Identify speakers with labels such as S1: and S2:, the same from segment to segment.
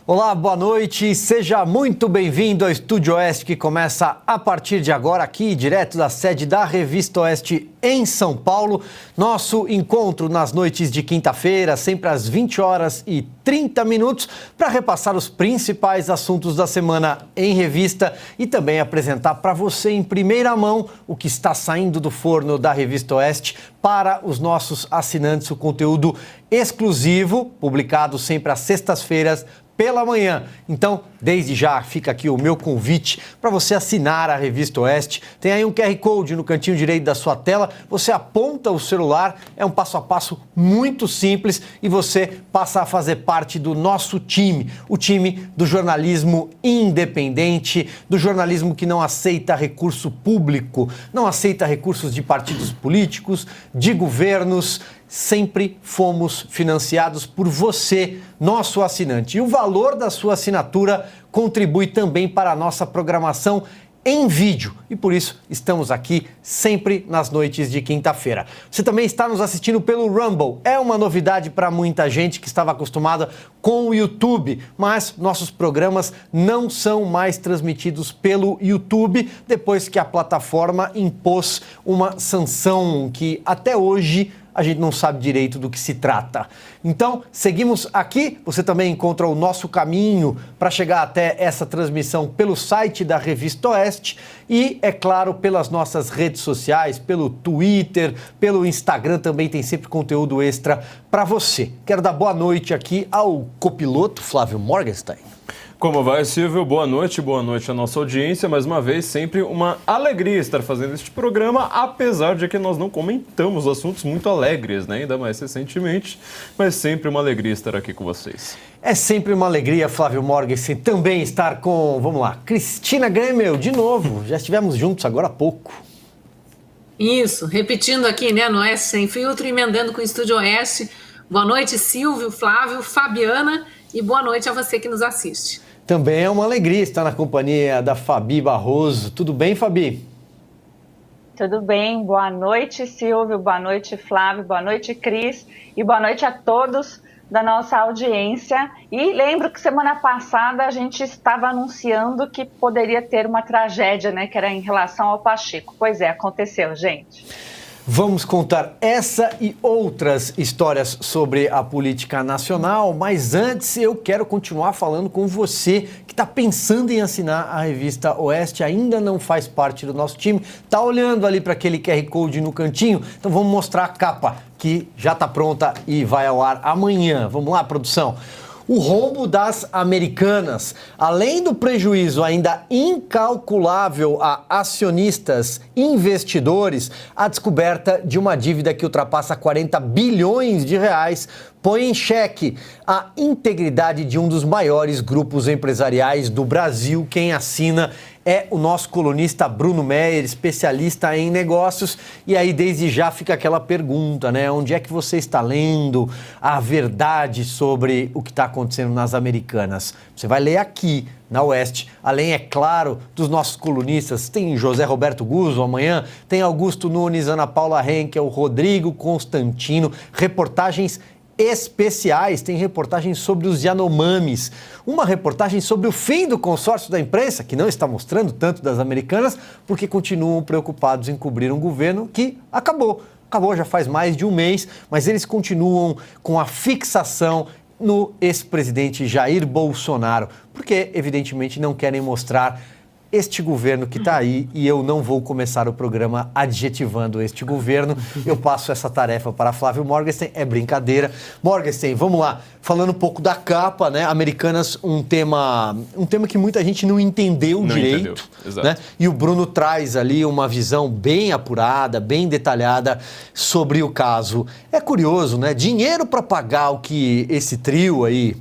S1: Olá, boa noite, seja muito bem-vindo ao Estúdio Oeste, que começa a partir de agora aqui, direto da sede da Revista Oeste em São Paulo. Nosso encontro nas noites de quinta-feira, sempre às 20h30, para repassar os principais assuntos da semana em revista e também apresentar para você em primeira mão o que está saindo do forno da Revista Oeste para os nossos assinantes, o conteúdo exclusivo, publicado sempre às sextas-feiras, pela manhã. Então, desde já, fica aqui o meu convite para você assinar a Revista Oeste. Tem aí um QR Code no cantinho direito da sua tela, você aponta o celular, é um passo a passo muito simples e você passa a fazer parte do nosso time, o time do jornalismo independente, do jornalismo que não aceita recurso público, não aceita recursos de partidos políticos, de governos. Sempre fomos financiados por você, nosso assinante. E o valor da sua assinatura contribui também para a nossa programação em vídeo. E por isso estamos aqui sempre nas noites de quinta-feira. Você também está nos assistindo pelo Rumble. É uma novidade para muita gente que estava acostumada com o YouTube, mas nossos programas não são mais transmitidos pelo YouTube depois que a plataforma impôs uma sanção que até hoje a gente não sabe direito do que se trata. Então, seguimos aqui. Você também encontra o nosso caminho para chegar até essa transmissão pelo site da Revista Oeste e, é claro, pelas nossas redes sociais, pelo Twitter, pelo Instagram, também tem sempre conteúdo extra para você. Quero dar boa noite aqui ao copiloto Flávio Morgenstern.
S2: Como vai, Silvio? Boa noite à nossa audiência. Mais uma vez, sempre uma alegria estar fazendo este programa, apesar de que nós não comentamos assuntos muito alegres, né? Ainda mais recentemente, mas sempre uma alegria estar aqui com vocês.
S1: É sempre uma alegria, Flávio Morgenstern, também estar com, vamos lá, Cristina Grêmio, de novo. Já estivemos juntos agora há pouco.
S3: Isso, repetindo aqui, né, no Oeste Sem Filtro, emendando com o Estúdio Oeste. Boa noite, Silvio, Flávio, Fabiana, e boa noite a você que nos assiste.
S1: Também é uma alegria estar na companhia da Fabi Barroso. Tudo bem, Fabi?
S4: Tudo bem. Boa noite, Silvio. Boa noite, Flávio. Boa noite, Cris. E boa noite a todos da nossa audiência. E lembro que semana passada a gente estava anunciando que poderia ter uma tragédia, né? Que era em relação ao Pacheco. Pois é, aconteceu, gente.
S1: Vamos contar essa e outras histórias sobre a política nacional, mas antes eu quero continuar falando com você que está pensando em assinar a Revista Oeste, ainda não faz parte do nosso time, está olhando ali para aquele QR Code no cantinho, então vamos mostrar a capa que já está pronta e vai ao ar amanhã. Vamos lá, produção? O rombo das Americanas, além do prejuízo ainda incalculável a acionistas, investidores, a descoberta de uma dívida que ultrapassa 40 bilhões de reais põe em xeque a integridade de um dos maiores grupos empresariais do Brasil. Quem assina é o nosso colunista Bruno Meyer, especialista em negócios. E aí, desde já, fica aquela pergunta, né? Onde é que você está lendo a verdade sobre o que está acontecendo nas Americanas? Você vai ler aqui na Oeste, além, é claro, dos nossos colunistas. Tem José Roberto Guzzo amanhã, tem Augusto Nunes, Ana Paula Henkel, Rodrigo Constantino, reportagens especiais, tem reportagens sobre os Yanomamis, uma reportagem sobre o fim do consórcio da imprensa, que não está mostrando tanto das Americanas, porque continuam preocupados em cobrir um governo que acabou já faz mais de um mês, mas eles continuam com a fixação no ex-presidente Jair Bolsonaro, porque evidentemente não querem mostrar este governo que está aí, e eu não vou começar o programa adjetivando este governo. Eu passo essa tarefa para Flávio Morgenstern, é brincadeira. Morgenstern, vamos lá, falando um pouco da capa, né? Americanas, um tema que muita gente não entendeu direito. Exato. Né? E o Bruno traz ali uma visão bem apurada, bem detalhada sobre o caso. É curioso, né? Dinheiro para pagar o que esse trio aí,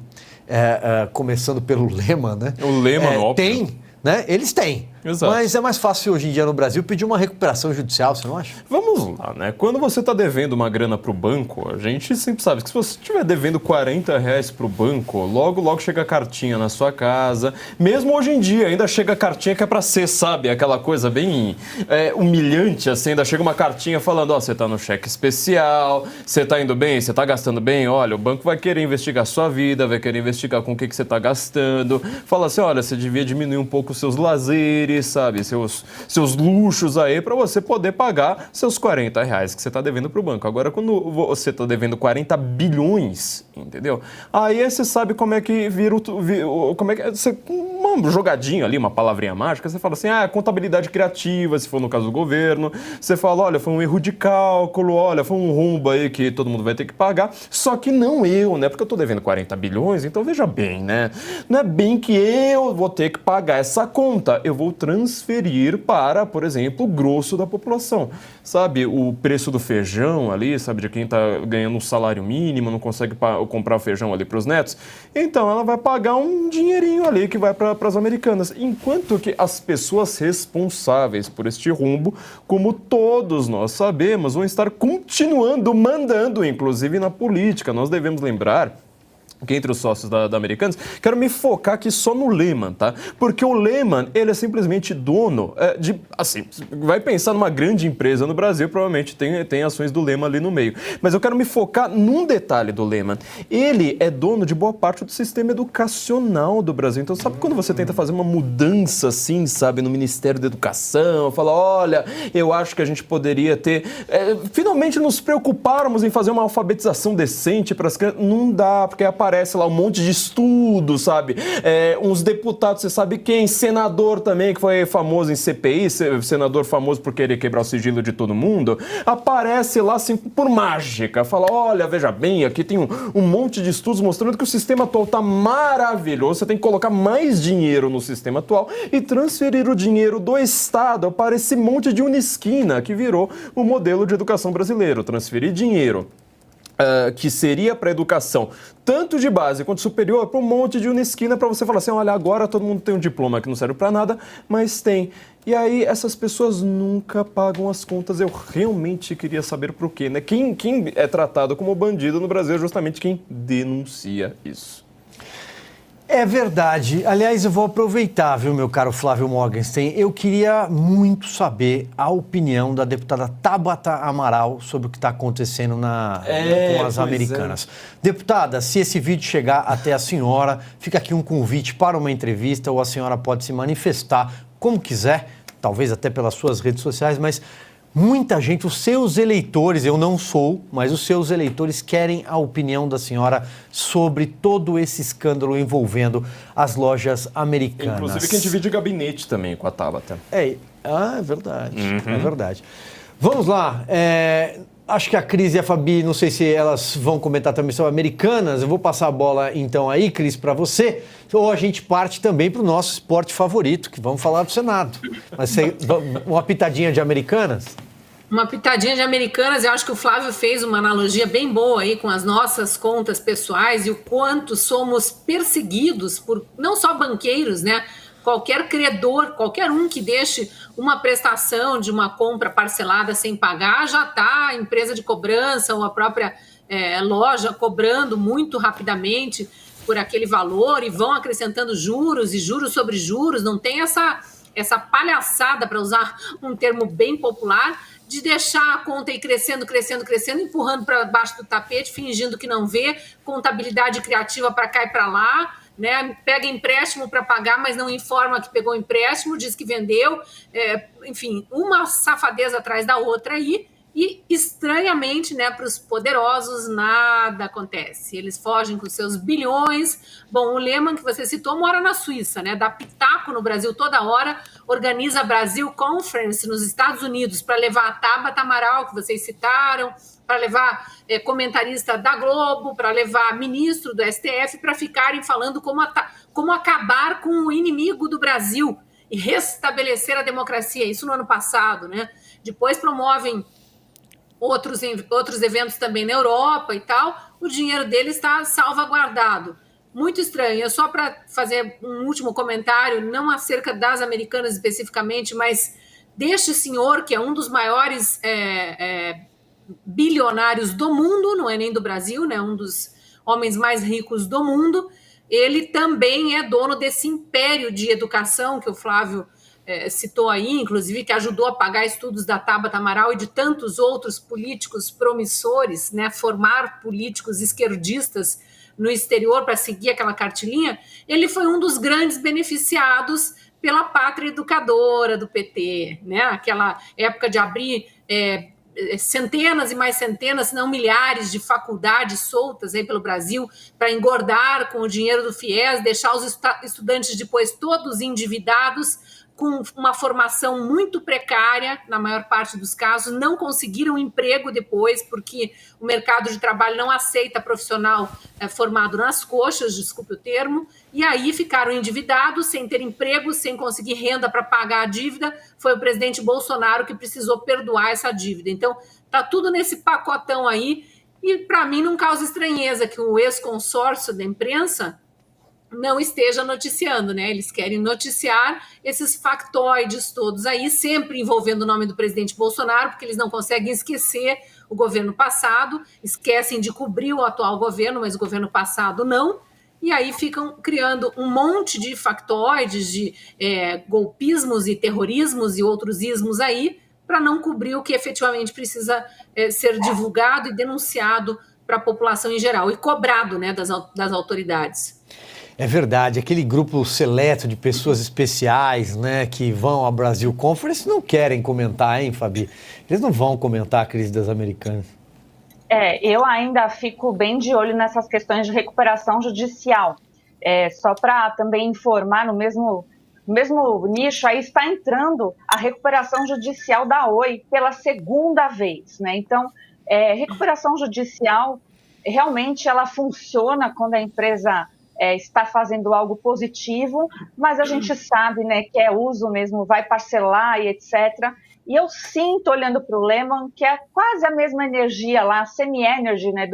S1: começando pelo Lehman, né?
S2: O Lehman, óbvio.
S1: Tem. Né? Eles têm.
S2: Exato.
S1: Mas é mais fácil hoje em dia no Brasil pedir uma recuperação judicial, você não acha?
S2: Vamos lá, né? Quando você está devendo uma grana para o banco, a gente sempre sabe que se você estiver devendo R$40 para o banco, logo chega a cartinha na sua casa. Mesmo hoje em dia, ainda chega a cartinha que é para ser, sabe? Aquela coisa bem humilhante, assim. Ainda chega uma cartinha falando, você tá no cheque especial, você tá indo bem, você tá gastando bem, olha, o banco vai querer investigar a sua vida, vai querer investigar com o que você tá gastando. Fala assim, olha, você devia diminuir um pouco os seus lazeres, sabe? Seus luxos aí para você poder pagar seus R$40 que você tá devendo pro banco. Agora, quando você tá devendo 40 bilhões, entendeu? Aí você sabe como é que vira como é que uma jogadinha ali, uma palavrinha mágica, você fala assim, contabilidade criativa, se for no caso do governo. Você fala, olha, foi um erro de cálculo, olha, foi um rombo aí que todo mundo vai ter que pagar. Só que não eu, né? Porque eu tô devendo 40 bilhões, então veja bem, né? Não é bem que eu vou ter que pagar essa conta. Eu vou transferir para, por exemplo, o grosso da população. Sabe, o preço do feijão ali, sabe, de quem tá ganhando um salário mínimo, não consegue comprar o feijão ali para os netos. Então ela vai pagar um dinheirinho ali que vai para as americanas. Enquanto que as pessoas responsáveis por este rumbo, como todos nós sabemos, vão estar continuando mandando, inclusive na política. Nós devemos lembrar que entre os sócios da Americanas, quero me focar aqui só no Lehman, tá? Porque o Lehman, ele é simplesmente dono assim, vai pensar numa grande empresa no Brasil, provavelmente tem ações do Lehman ali no meio. Mas eu quero me focar num detalhe do Lehman. Ele é dono de boa parte do sistema educacional do Brasil. Então, sabe quando você tenta fazer uma mudança assim, sabe, no Ministério da Educação, fala, olha, eu acho que a gente poderia ter, finalmente nos preocuparmos em fazer uma alfabetização decente para as crianças. Não dá, porque aparece lá um monte de estudos, sabe? Uns deputados, você sabe quem? Senador também, que foi famoso em CPI, senador famoso por querer quebrar o sigilo de todo mundo. Aparece lá, assim, por mágica. Fala, olha, veja bem, aqui tem um monte de estudos mostrando que o sistema atual tá maravilhoso. Você tem que colocar mais dinheiro no sistema atual e transferir o dinheiro do Estado para esse monte de unisquina que virou o modelo de educação brasileiro. Transferir dinheiro que seria para a educação, tanto de base quanto superior, para um monte de unisquina para você falar assim, olha, agora todo mundo tem um diploma que não serve para nada, mas tem. E aí essas pessoas nunca pagam as contas. Eu realmente queria saber por quê, né? Quem é tratado como bandido no Brasil é justamente quem denuncia isso.
S1: É verdade. Aliás, eu vou aproveitar, viu, meu caro Flávio Morgenstern. Eu queria muito saber a opinião da deputada Tabata Amaral sobre o que está acontecendo com as americanas. Deputada, se esse vídeo chegar até a senhora, fica aqui um convite para uma entrevista, ou a senhora pode se manifestar como quiser, talvez até pelas suas redes sociais, mas muita gente, os seus eleitores, eu não sou, mas os seus eleitores querem a opinião da senhora sobre todo esse escândalo envolvendo as lojas americanas.
S2: Inclusive quem divide gabinete também com a Tabata.
S1: É verdade, é verdade. Vamos lá, acho que a Cris e a Fabi, não sei se elas vão comentar também sobre americanas, eu vou passar a bola então aí, Cris, para você, ou a gente parte também para o nosso esporte favorito, que vamos falar do Senado. Mas uma pitadinha de americanas?
S3: Uma pitadinha de americanas, eu acho que o Flávio fez uma analogia bem boa aí com as nossas contas pessoais e o quanto somos perseguidos por não só banqueiros, né? Qualquer credor, qualquer um que deixe uma prestação de uma compra parcelada sem pagar, já está a empresa de cobrança ou a própria loja cobrando muito rapidamente por aquele valor e vão acrescentando juros e juros sobre juros. Não tem essa palhaçada, para usar um termo bem popular, de deixar a conta ir crescendo, empurrando para baixo do tapete, fingindo que não vê, contabilidade criativa para cá e para lá, né? Pega empréstimo para pagar, mas não informa que pegou empréstimo, diz que vendeu, enfim, uma safadeza atrás da outra aí. E, estranhamente, né, para os poderosos, nada acontece. Eles fogem com seus bilhões. Bom, o Lehman, que você citou, mora na Suíça, né? Dá pitaco no Brasil toda hora, organiza a Brasil Conference nos Estados Unidos para levar a Tabata Amaral, que vocês citaram, para levar comentarista da Globo, para levar ministro do STF, para ficarem falando como acabar com o inimigo do Brasil e restabelecer a democracia. Isso no ano passado, né? Depois promovem outros eventos também na Europa e tal, o dinheiro dele está salvaguardado. muito estranho. Só para fazer um último comentário, não acerca das Americanas especificamente, mas deste senhor, que é um dos maiores bilionários do mundo, não é nem do Brasil, né? Um dos homens mais ricos do mundo. Ele também é dono desse império de educação que o Flávio citou aí, inclusive, que ajudou a pagar estudos da Tabata Amaral e de tantos outros políticos promissores, né? Formar políticos esquerdistas no exterior para seguir aquela cartilinha. Ele foi um dos grandes beneficiados pela pátria educadora do PT, né? Aquela época de abrir centenas e mais centenas, se não milhares de faculdades soltas aí pelo Brasil para engordar com o dinheiro do FIES, deixar os estudantes depois todos endividados, com uma formação muito precária, na maior parte dos casos, não conseguiram emprego depois, porque o mercado de trabalho não aceita profissional formado nas coxas, desculpe o termo, e aí ficaram endividados, sem ter emprego, sem conseguir renda para pagar a dívida. Foi o presidente Bolsonaro que precisou perdoar essa dívida. Então, está tudo nesse pacotão aí, e para mim não causa estranheza que o ex-consórcio da imprensa não esteja noticiando, né? Eles querem noticiar esses factoides todos aí, sempre envolvendo o nome do presidente Bolsonaro, porque eles não conseguem esquecer o governo passado, esquecem de cobrir o atual governo, mas o governo passado não, e aí ficam criando um monte de factoides, de golpismos e terrorismos e outros ismos aí, para não cobrir o que efetivamente precisa ser divulgado e denunciado para a população em geral, e cobrado, né, das autoridades.
S1: É verdade, aquele grupo seleto de pessoas especiais, né, que vão à Brasil Conference não querem comentar, hein, Fabi? Eles não vão comentar a crise das Americanas.
S4: Eu ainda fico bem de olho nessas questões de recuperação judicial. Só para também informar, no mesmo nicho, aí está entrando a recuperação judicial da Oi pela segunda vez, né? Então, recuperação judicial, realmente ela funciona quando a empresa está fazendo algo positivo, mas a gente sabe, né, que é uso mesmo, vai parcelar e etc. E eu sinto, olhando para o Lehman, que é quase a mesma energia lá, semi-energy, né,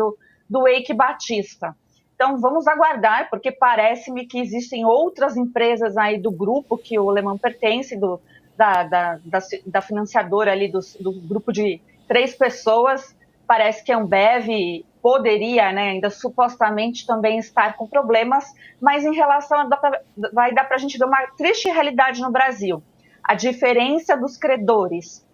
S4: do Eike Batista. Então, vamos aguardar, porque parece-me que existem outras empresas aí do grupo que o Lehman pertence, da financiadora ali, do grupo de 3 pessoas. Parece que a Ambev poderia, né, ainda supostamente também estar com problemas, mas em relação vai dar para a gente ver uma triste realidade no Brasil. A diferença dos credores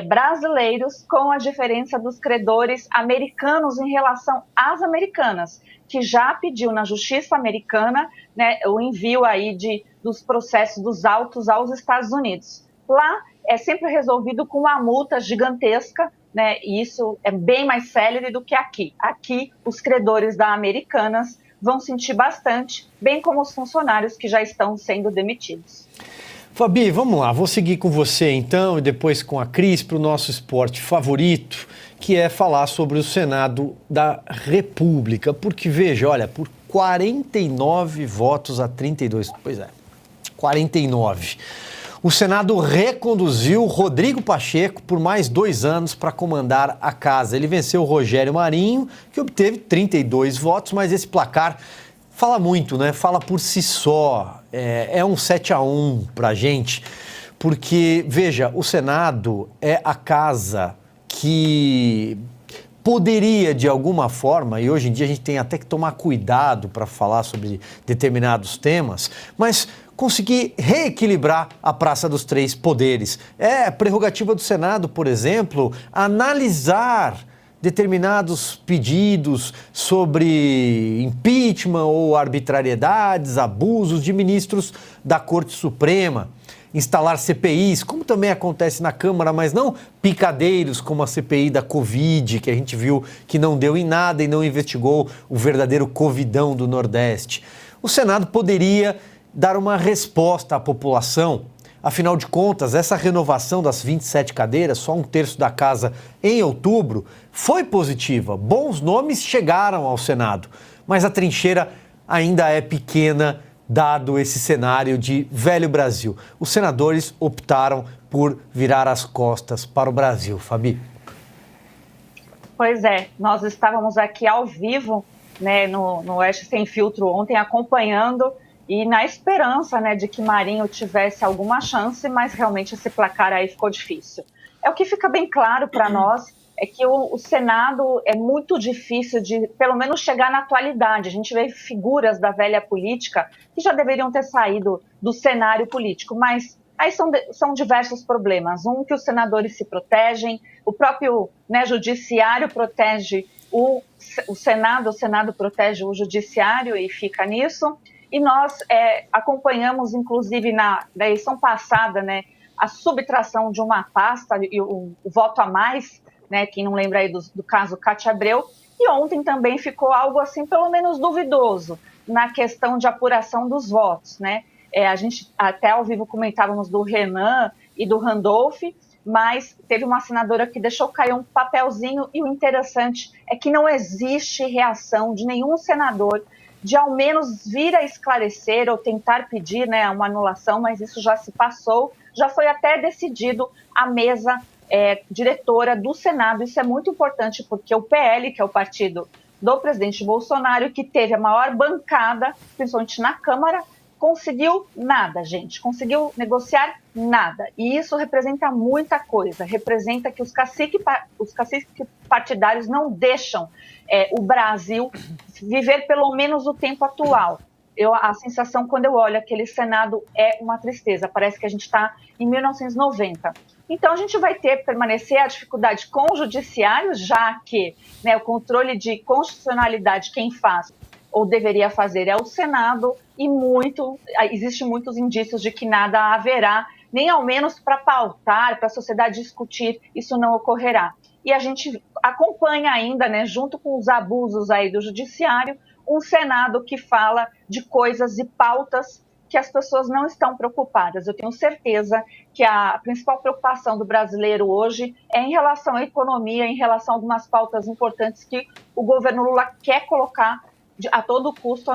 S4: brasileiros com a diferença dos credores americanos em relação às americanas, que já pediu na justiça americana, né, o envio aí dos processos dos autos aos Estados Unidos. Lá é sempre resolvido com uma multa gigantesca, né, e isso é bem mais célere do que aqui. Aqui, os credores da Americanas vão sentir bastante, bem como os funcionários que já estão sendo demitidos.
S1: Fabi, vamos lá, vou seguir com você então e depois com a Cris para o nosso esporte favorito, que é falar sobre o Senado da República. Porque, veja, olha, por 49 votos a 32, 49. O Senado reconduziu Rodrigo Pacheco por mais 2 anos para comandar a casa. Ele venceu o Rogério Marinho, que obteve 32 votos, mas esse placar fala muito, né? Fala por si só. É um 7-1 para a gente, porque, veja, o Senado é a casa que poderia, de alguma forma, e hoje em dia a gente tem até que tomar cuidado para falar sobre determinados temas, mas conseguir reequilibrar a Praça dos Três Poderes. É prerrogativa do Senado, por exemplo, analisar determinados pedidos sobre impeachment ou arbitrariedades, abusos de ministros da Corte Suprema, instalar CPIs, como também acontece na Câmara, mas não picadeiros como a CPI da Covid, que a gente viu que não deu em nada e não investigou o verdadeiro covidão do Nordeste. O Senado poderia dar uma resposta à população. Afinal de contas, essa renovação das 27 cadeiras, só 1/3 da casa em outubro, foi positiva. Bons nomes chegaram ao Senado, mas a trincheira ainda é pequena, dado esse cenário de velho Brasil. Os senadores optaram por virar as costas para o Brasil. Fabi.
S4: Pois é, nós estávamos aqui ao vivo né, no Oeste Sem Filtro ontem, acompanhando e na esperança, né, de que Marinho tivesse alguma chance, mas realmente esse placar aí ficou difícil. O que fica bem claro para nós é que o Senado é muito difícil de, pelo menos, chegar na atualidade. A gente vê figuras da velha política que já deveriam ter saído do cenário político, mas aí são diversos problemas. Que os senadores se protegem, o próprio, né, judiciário protege o Senado protege o judiciário e fica nisso. E nós acompanhamos, inclusive, na eleição passada, né, a subtração de uma pasta e o voto a mais, né, quem não lembra aí do caso Cátia Abreu, e ontem também ficou algo assim, pelo menos duvidoso, na questão de apuração dos votos, né? A gente até ao vivo comentávamos do Renan e do Randolph, mas teve uma senadora que deixou cair um papelzinho, e o interessante é que não existe reação de nenhum senador de ao menos vir a esclarecer ou tentar pedir, né, uma anulação, mas isso já se passou, já foi até decidido a mesa diretora do Senado. Isso é muito importante porque o PL, que é o partido do presidente Bolsonaro, que teve a maior bancada, principalmente na Câmara, conseguiu nada, gente, conseguiu negociar nada, e isso representa muita coisa, representa que os caciques partidários não deixam o Brasil viver pelo menos o tempo atual. A sensação quando eu olho aquele Senado é uma tristeza, parece que a gente está em 1990. Então a gente vai permanecer a dificuldade com o judiciário, já que, né, o controle de constitucionalidade quem faz ou deveria fazer é o Senado, e existem muitos indícios de que nada haverá, nem ao menos para pautar, para a sociedade discutir, isso não ocorrerá. E a gente acompanha ainda, né, junto com os abusos aí do judiciário, um Senado que fala de coisas e pautas que as pessoas não estão preocupadas. Eu tenho certeza que a principal preocupação do brasileiro hoje é em relação à economia, em relação a algumas pautas importantes que o governo Lula quer colocar a todo custo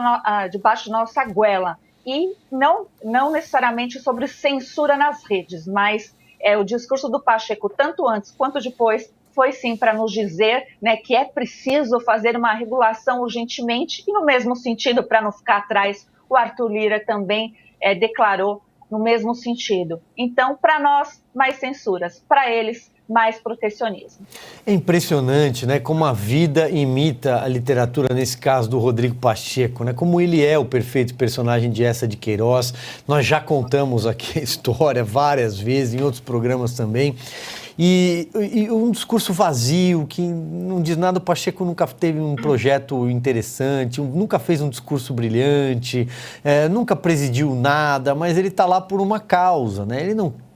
S4: debaixo da nossa goela. E não necessariamente sobre censura nas redes, mas o discurso do Pacheco, tanto antes quanto depois, foi sim para nos dizer, né, que é preciso fazer uma regulação urgentemente, e no mesmo sentido, para não ficar atrás, o Arthur Lira também declarou no mesmo sentido. Então, para nós, mais censuras, para eles, mais protecionismo.
S1: É impressionante, né, como a vida imita a literatura, nesse caso do Rodrigo Pacheco, né, como ele é o perfeito personagem de Eça de Queiroz. Nós já contamos aqui a história várias vezes, em outros programas também. E um discurso vazio, que não diz nada. O Pacheco nunca teve um projeto interessante, nunca fez um discurso brilhante, nunca presidiu nada, mas ele está lá por uma causa, né?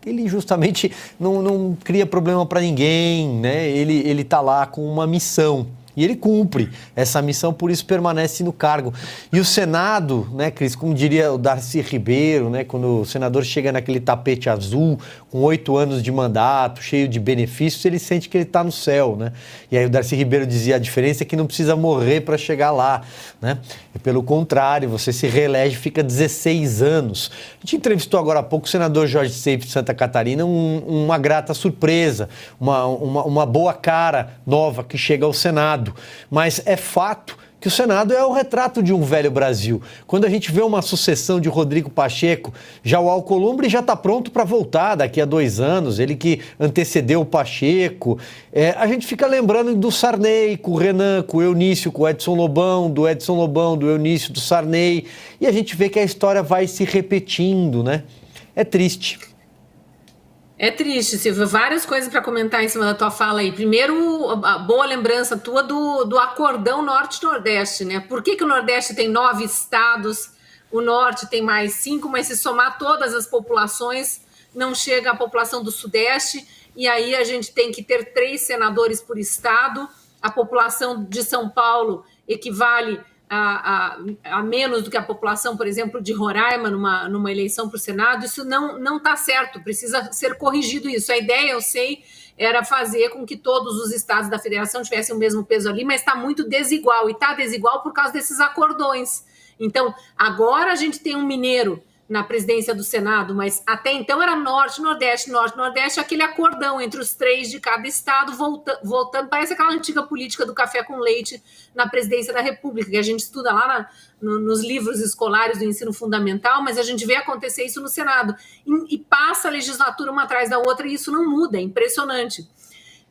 S1: Ele justamente não cria problema para ninguém, né? Ele está lá com uma missão. E ele cumpre essa missão, por isso permanece no cargo. E o Senado, né, Cris, como diria o Darcy Ribeiro, né, quando o senador chega naquele tapete azul, com 8 anos de mandato, cheio de benefícios, ele sente que ele está no céu, né? E aí o Darcy Ribeiro dizia, a diferença é que não precisa morrer para chegar lá, né? E pelo contrário, você se reelege, fica 16 anos. A gente entrevistou agora há pouco o senador Jorge Seif de Santa Catarina, uma grata surpresa, uma boa cara nova que chega ao Senado. Mas é fato que o Senado é o retrato de um velho Brasil. Quando a gente vê uma sucessão de Rodrigo Pacheco, já o Alcolumbre já está pronto para voltar daqui a 2 anos, ele que antecedeu o Pacheco. A gente fica lembrando do Sarney, com o Renan, com o Eunício, com o Edson Lobão, do Eunício, do Sarney. E a gente vê que a história vai se repetindo, né? É triste.
S3: É triste, Silvia. Várias coisas para comentar em cima da tua fala aí. Primeiro, a boa lembrança tua do acordão Norte-Nordeste, né? Por que o Nordeste tem 9 estados, o Norte tem mais 5, mas se somar todas as populações, não chega à população do Sudeste, e aí a gente tem que ter 3 senadores por estado. A população de São Paulo equivale a menos do que a população, por exemplo, de Roraima numa eleição para o Senado. Isso não está certo, precisa ser corrigido isso. A ideia, eu sei, era fazer com que todos os estados da federação tivessem o mesmo peso ali, mas está muito desigual, e está desigual por causa desses acordões. Então, agora a gente tem um mineiro na presidência do Senado, mas até então era Norte, Nordeste, aquele acordão entre os 3 de cada estado, voltando, parece aquela antiga política do café com leite na presidência da República, que a gente estuda lá nos livros escolares do ensino fundamental, mas a gente vê acontecer isso no Senado, e passa a legislatura uma atrás da outra, e isso não muda, é impressionante.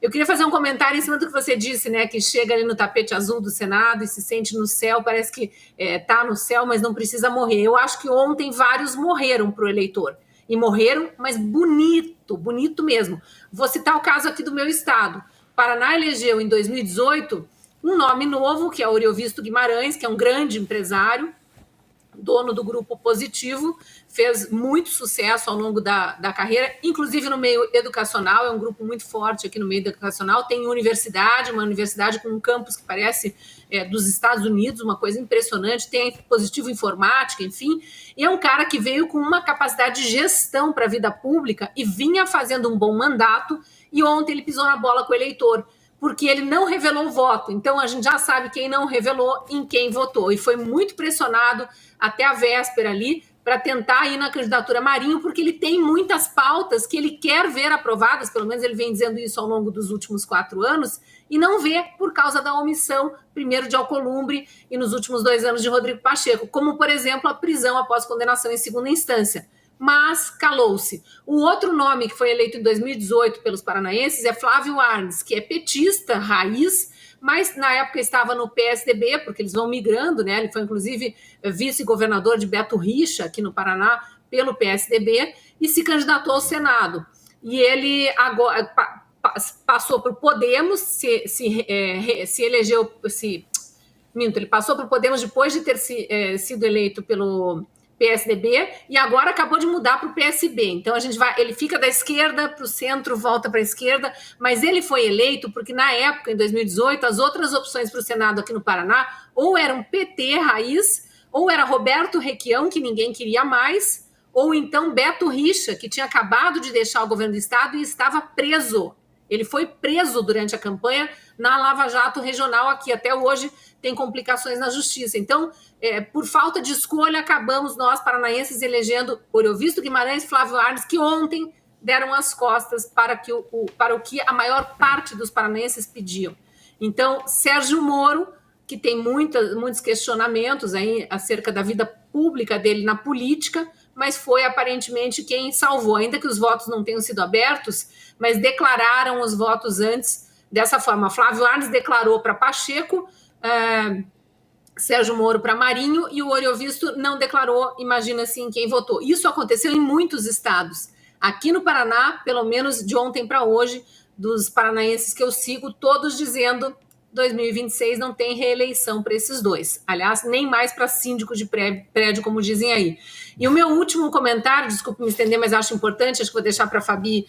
S3: Eu queria fazer um comentário em cima do que você disse, né, que chega ali no tapete azul do Senado e se sente no céu, parece que está no céu, mas não precisa morrer. Eu acho que ontem vários morreram para o eleitor, e morreram, mas bonito mesmo. Vou citar o caso aqui do meu estado. Paraná elegeu em 2018 um nome novo, que é Oriovisto Guimarães, que é um grande empresário, dono do Grupo Positivo, fez muito sucesso ao longo da carreira, inclusive no meio educacional, é um grupo muito forte aqui no meio educacional, tem uma universidade com um campus que parece dos Estados Unidos, uma coisa impressionante, tem Positivo Informática, enfim, e é um cara que veio com uma capacidade de gestão para a vida pública e vinha fazendo um bom mandato, e ontem ele pisou na bola com o eleitor, porque ele não revelou o voto. Então, a gente já sabe quem não revelou, em quem votou. E foi muito pressionado até a véspera ali para tentar ir na candidatura Marinho, porque ele tem muitas pautas que ele quer ver aprovadas, pelo menos ele vem dizendo isso ao longo dos últimos 4 anos, e não vê por causa da omissão, primeiro de Alcolumbre e nos últimos 2 anos de Rodrigo Pacheco, como, por exemplo, a prisão após condenação em segunda instância. Mas calou-se. O outro nome que foi eleito em 2018 pelos paranaenses é Flávio Arnes, que é petista, raiz, mas na época estava no PSDB, porque eles vão migrando, né? Ele foi, inclusive, vice-governador de Beto Richa, aqui no Paraná, pelo PSDB, e se candidatou ao Senado. E ele agora passou por Podemos, se elegeu... ele passou por Podemos depois de ter sido eleito pelo PSDB, e agora acabou de mudar para o PSB. Então ele fica da esquerda para o centro, volta para a esquerda, mas ele foi eleito porque na época, em 2018, as outras opções para o Senado aqui no Paraná ou eram PT raiz, ou era Roberto Requião, que ninguém queria mais, ou então Beto Richa, que tinha acabado de deixar o governo do estado e estava preso. Ele foi preso durante a campanha na Lava Jato regional aqui. Até hoje tem complicações na justiça. Então, por falta de escolha, acabamos nós, paranaenses, elegendo Oriovisto Guimarães e Flávio Arnes, que ontem deram as costas para o que a maior parte dos paranaenses pediam. Então, Sérgio Moro, que tem muitos questionamentos aí acerca da vida pública dele na política, mas foi aparentemente quem salvou, ainda que os votos não tenham sido abertos, mas declararam os votos antes dessa forma. Flávio Arnes declarou para Pacheco, Sérgio Moro para Marinho, e o Oriovisto não declarou, imagina assim, quem votou. Isso aconteceu em muitos estados. Aqui no Paraná, pelo menos de ontem para hoje, dos paranaenses que eu sigo, todos dizendo 2026 não tem reeleição para esses dois. Aliás, nem mais para síndico de prédio, como dizem aí. E o meu último comentário, desculpe me estender, mas acho importante, acho que vou deixar para a Fabi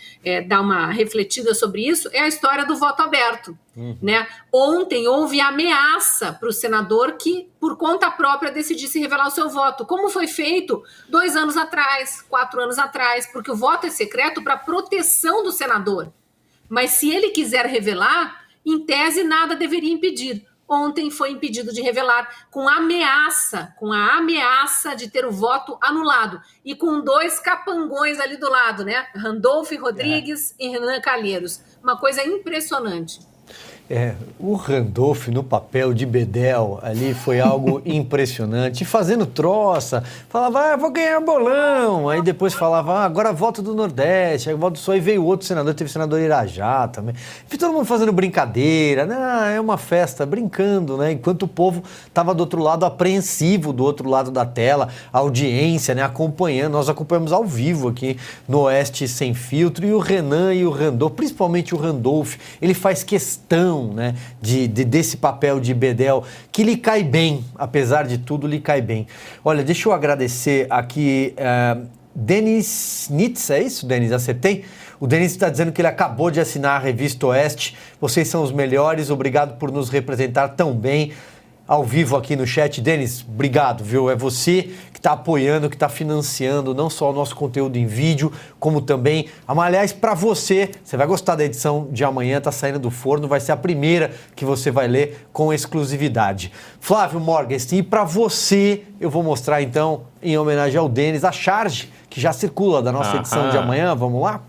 S3: dar uma refletida sobre isso, é a história do voto aberto. Né? Ontem houve ameaça para o senador que, por conta própria, decidisse revelar o seu voto, como foi feito 2 anos atrás, 4 anos atrás, porque o voto é secreto para proteção do senador. Mas se ele quiser revelar, em tese, nada deveria impedir. Ontem foi impedido de revelar com a ameaça de ter o voto anulado. E com 2 capangões ali do lado, né? Randolfo Rodrigues e Renan Calheiros. Uma coisa impressionante.
S1: O Randolfo no papel de bedel ali foi algo impressionante, fazendo troça, falava, vou ganhar bolão, aí depois falava, agora voto do Nordeste, aí voto do Sul, aí veio outro senador, teve o senador Irajá também, e todo mundo fazendo brincadeira, é uma festa, brincando, né, enquanto o povo estava do outro lado, apreensivo do outro lado da tela, a audiência, né, acompanhando, nós acompanhamos ao vivo aqui no Oeste Sem Filtro, e o Renan e o Randolfo, principalmente o Randolfo, ele faz questão, né, desse papel de bedel, que lhe cai bem, apesar de tudo, lhe cai bem. Olha, deixa eu agradecer aqui, Denis Nitz, é isso, Denis? Acertei? O Denis está dizendo que ele acabou de assinar a Revista Oeste. Vocês são os melhores, obrigado por nos representar tão bem. ao vivo aqui no chat. Denis, obrigado, viu? É você que está apoiando, que está financiando não só o nosso conteúdo em vídeo, como também, aliás, para você vai gostar da edição de amanhã, tá saindo do forno, vai ser a primeira que você vai ler com exclusividade. Flávio Morgenstern, e para você, eu vou mostrar então, em homenagem ao Denis, a charge que já circula da nossa edição de amanhã. Vamos lá?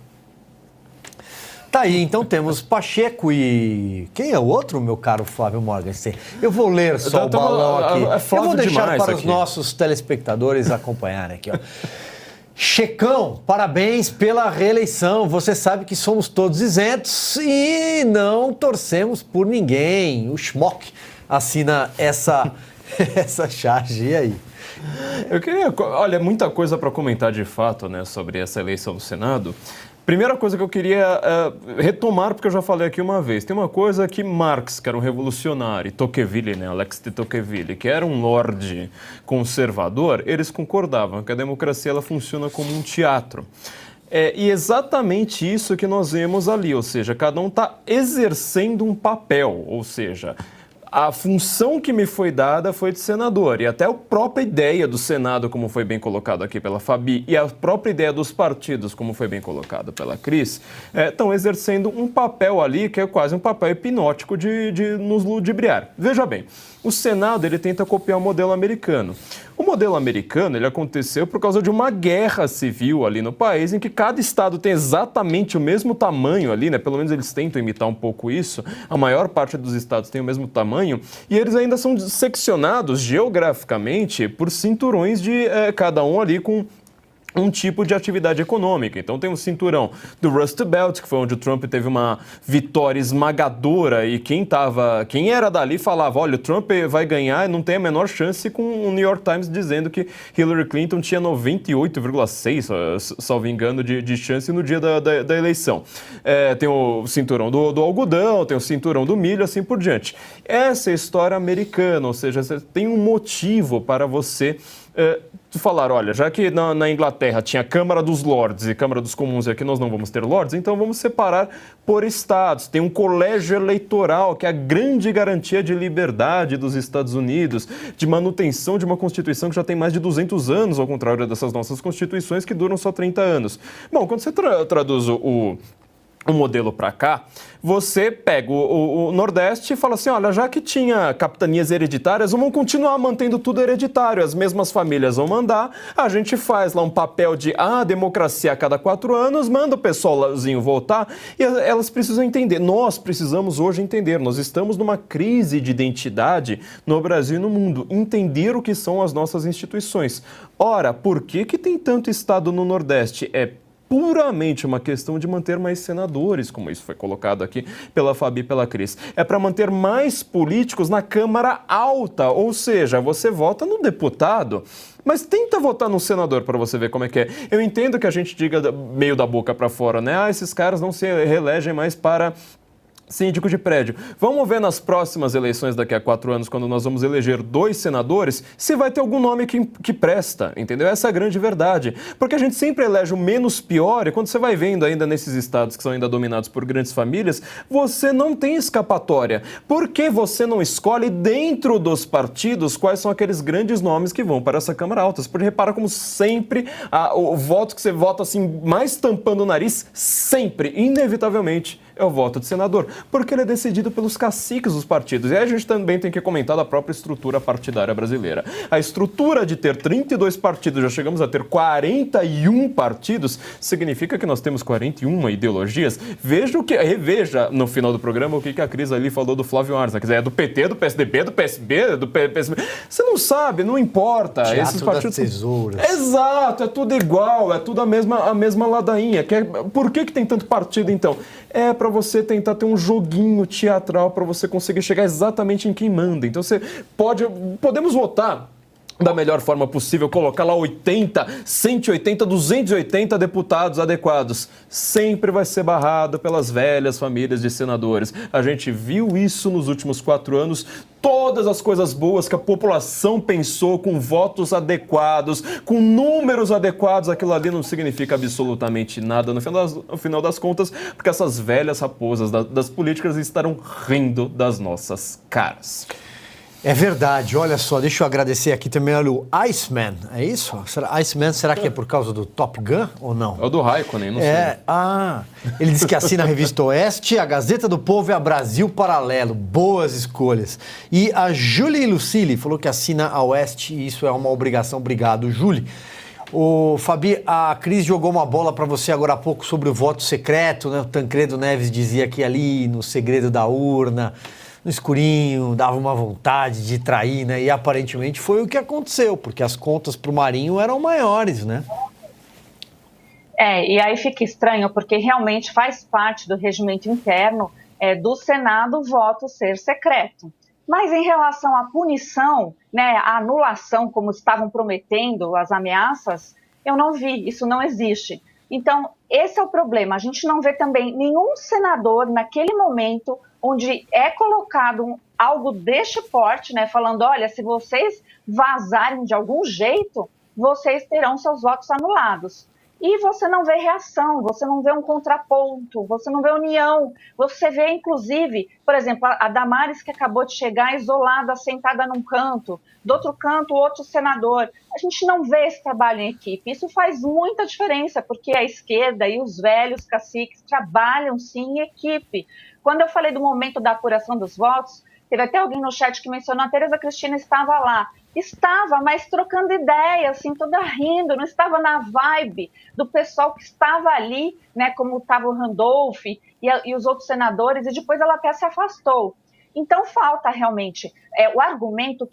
S1: Tá aí, então temos Pacheco e... Quem é o outro, meu caro Flávio Morgenstern? Eu vou ler só o balão aqui. Eu vou deixar para os nossos telespectadores acompanharem aqui, ó. Checão, parabéns pela reeleição. Você sabe que somos todos isentos e não torcemos por ninguém. O Schmock assina essa charge. E aí?
S2: Eu queria... Olha, muita coisa para comentar de fato, né, sobre essa eleição do Senado. Primeira coisa que eu queria retomar, porque eu já falei aqui uma vez, tem uma coisa que Marx, que era um revolucionário, e Tocqueville, né, Alex de Tocqueville, que era um lorde conservador, eles concordavam que a democracia ela funciona como um teatro. E exatamente isso que nós vemos ali, ou seja, cada um está exercendo um papel, ou seja... A função que me foi dada foi de senador, e até a própria ideia do Senado, como foi bem colocado aqui pela Fabi, e a própria ideia dos partidos, como foi bem colocado pela Cris, estão exercendo um papel ali que é quase um papel hipnótico de nos ludibriar. Veja bem, o Senado ele tenta copiar o modelo americano. O modelo americano ele aconteceu por causa de uma guerra civil ali no país, em que cada estado tem exatamente o mesmo tamanho ali, né? Pelo menos eles tentam imitar um pouco isso. A maior parte dos estados tem o mesmo tamanho e eles ainda são seccionados geograficamente por cinturões de cada um ali com um tipo de atividade econômica. Então tem um cinturão do Rust Belt, que foi onde o Trump teve uma vitória esmagadora e quem era dali falava, olha, o Trump vai ganhar e não tem a menor chance, com o New York Times dizendo que Hillary Clinton tinha 98,6, salvo engano, de chance no dia da eleição. Tem o cinturão do algodão, tem o cinturão do milho, assim por diante. Essa é a história americana, ou seja, você tem um motivo para você falar, olha, já que na Inglaterra tinha Câmara dos Lords e Câmara dos Comuns e aqui nós não vamos ter Lords, então vamos separar por estados. Tem um colégio eleitoral, que é a grande garantia de liberdade dos Estados Unidos, de manutenção de uma Constituição que já tem mais de 200 anos, ao contrário dessas nossas Constituições que duram só 30 anos. Bom, quando você traduz o modelo para cá, você pega o Nordeste e fala assim, olha, já que tinha capitanias hereditárias, vamos continuar mantendo tudo hereditário, as mesmas famílias vão mandar, a gente faz lá um papel de democracia a cada 4 anos, manda o pessoalzinho voltar e elas precisam entender, nós precisamos hoje entender, nós estamos numa crise de identidade no Brasil e no mundo, entender o que são as nossas instituições. Ora, por que tem tanto estado no Nordeste? É puramente uma questão de manter mais senadores, como isso foi colocado aqui pela Fabi e pela Cris. É para manter mais políticos na Câmara Alta, ou seja, você vota no deputado, mas tenta votar no senador para você ver como é que é. Eu entendo que a gente diga meio da boca para fora, né? Esses caras não se reelegem mais para síndico de prédio. Vamos ver nas próximas eleições daqui a 4 anos, quando nós vamos eleger 2 senadores, se vai ter algum nome que presta, entendeu? Essa é a grande verdade. Porque a gente sempre elege o menos pior, e quando você vai vendo ainda nesses estados que são ainda dominados por grandes famílias, você não tem escapatória. Por que você não escolhe dentro dos partidos quais são aqueles grandes nomes que vão para essa Câmara Alta? Você pode reparar como sempre o voto que você vota assim, mais tampando o nariz, sempre, inevitavelmente, é o voto de senador, porque ele é decidido pelos caciques dos partidos. E aí a gente também tem que comentar da própria estrutura partidária brasileira. A estrutura de ter 32 partidos, já chegamos a ter 41 partidos, significa que nós temos 41 ideologias. Reveja no final do programa o que a Cris ali falou do Flávio Arnes. Quer dizer, é do PT, do PSDB, do PSB, do PSB. Você não sabe, não importa.
S1: Teatro
S2: esses partidos...
S1: das tesouras.
S2: Exato, é tudo igual, é tudo a mesma ladainha. Por que tem tanto partido, então? É para você tentar ter um joguinho teatral para você conseguir chegar exatamente em quem manda. Então podemos votar da melhor forma possível, colocar lá 80, 180, 280 deputados adequados. Sempre vai ser barrado pelas velhas famílias de senadores. A gente viu isso nos últimos 4 anos. Todas as coisas boas que a população pensou, com votos adequados, com números adequados, aquilo ali não significa absolutamente nada no final das contas, porque essas velhas raposas das políticas estarão rindo das nossas caras.
S1: É verdade, olha só, deixa eu agradecer aqui também, olha, o Iceman, é isso? Iceman, será que é por causa do Top Gun ou não?
S2: É o do Raikkonen, não sei.
S1: Ele diz que assina a Revista Oeste, a Gazeta do Povo e a Brasil Paralelo, boas escolhas. E a Julie Lucili falou que assina a Oeste e isso é uma obrigação, obrigado, Julie. Ô, Fabi, a Cris jogou uma bola para você agora há pouco sobre o voto secreto, né? O Tancredo Neves dizia que ali no segredo da urna, no escurinho, dava uma vontade de trair, né? E aparentemente foi o que aconteceu, porque as contas para o Marinho eram maiores, né?
S4: E aí fica estranho, porque realmente faz parte do regimento interno do Senado o voto ser secreto. Mas em relação à punição, né, à anulação, como estavam prometendo, as ameaças, eu não vi, isso não existe. Então, esse é o problema. A gente não vê também nenhum senador naquele momento onde é colocado algo deste porte, né, falando, olha, se vocês vazarem de algum jeito, vocês terão seus votos anulados. E você não vê reação, você não vê um contraponto, você não vê união, você vê, inclusive, por exemplo, a Damares que acabou de chegar isolada, sentada num canto, do outro canto, outro senador. A gente não vê esse trabalho em equipe. Isso faz muita diferença, porque a esquerda e os velhos caciques trabalham, sim, em equipe. Quando eu falei do momento da apuração dos votos, teve até alguém no chat que mencionou, a Tereza Cristina estava lá. Estava, mas trocando ideia, assim, toda rindo, não estava na vibe do pessoal que estava ali, né, como estava o Randolph e os outros senadores, e depois ela até se afastou. Então, falta realmente o argumento,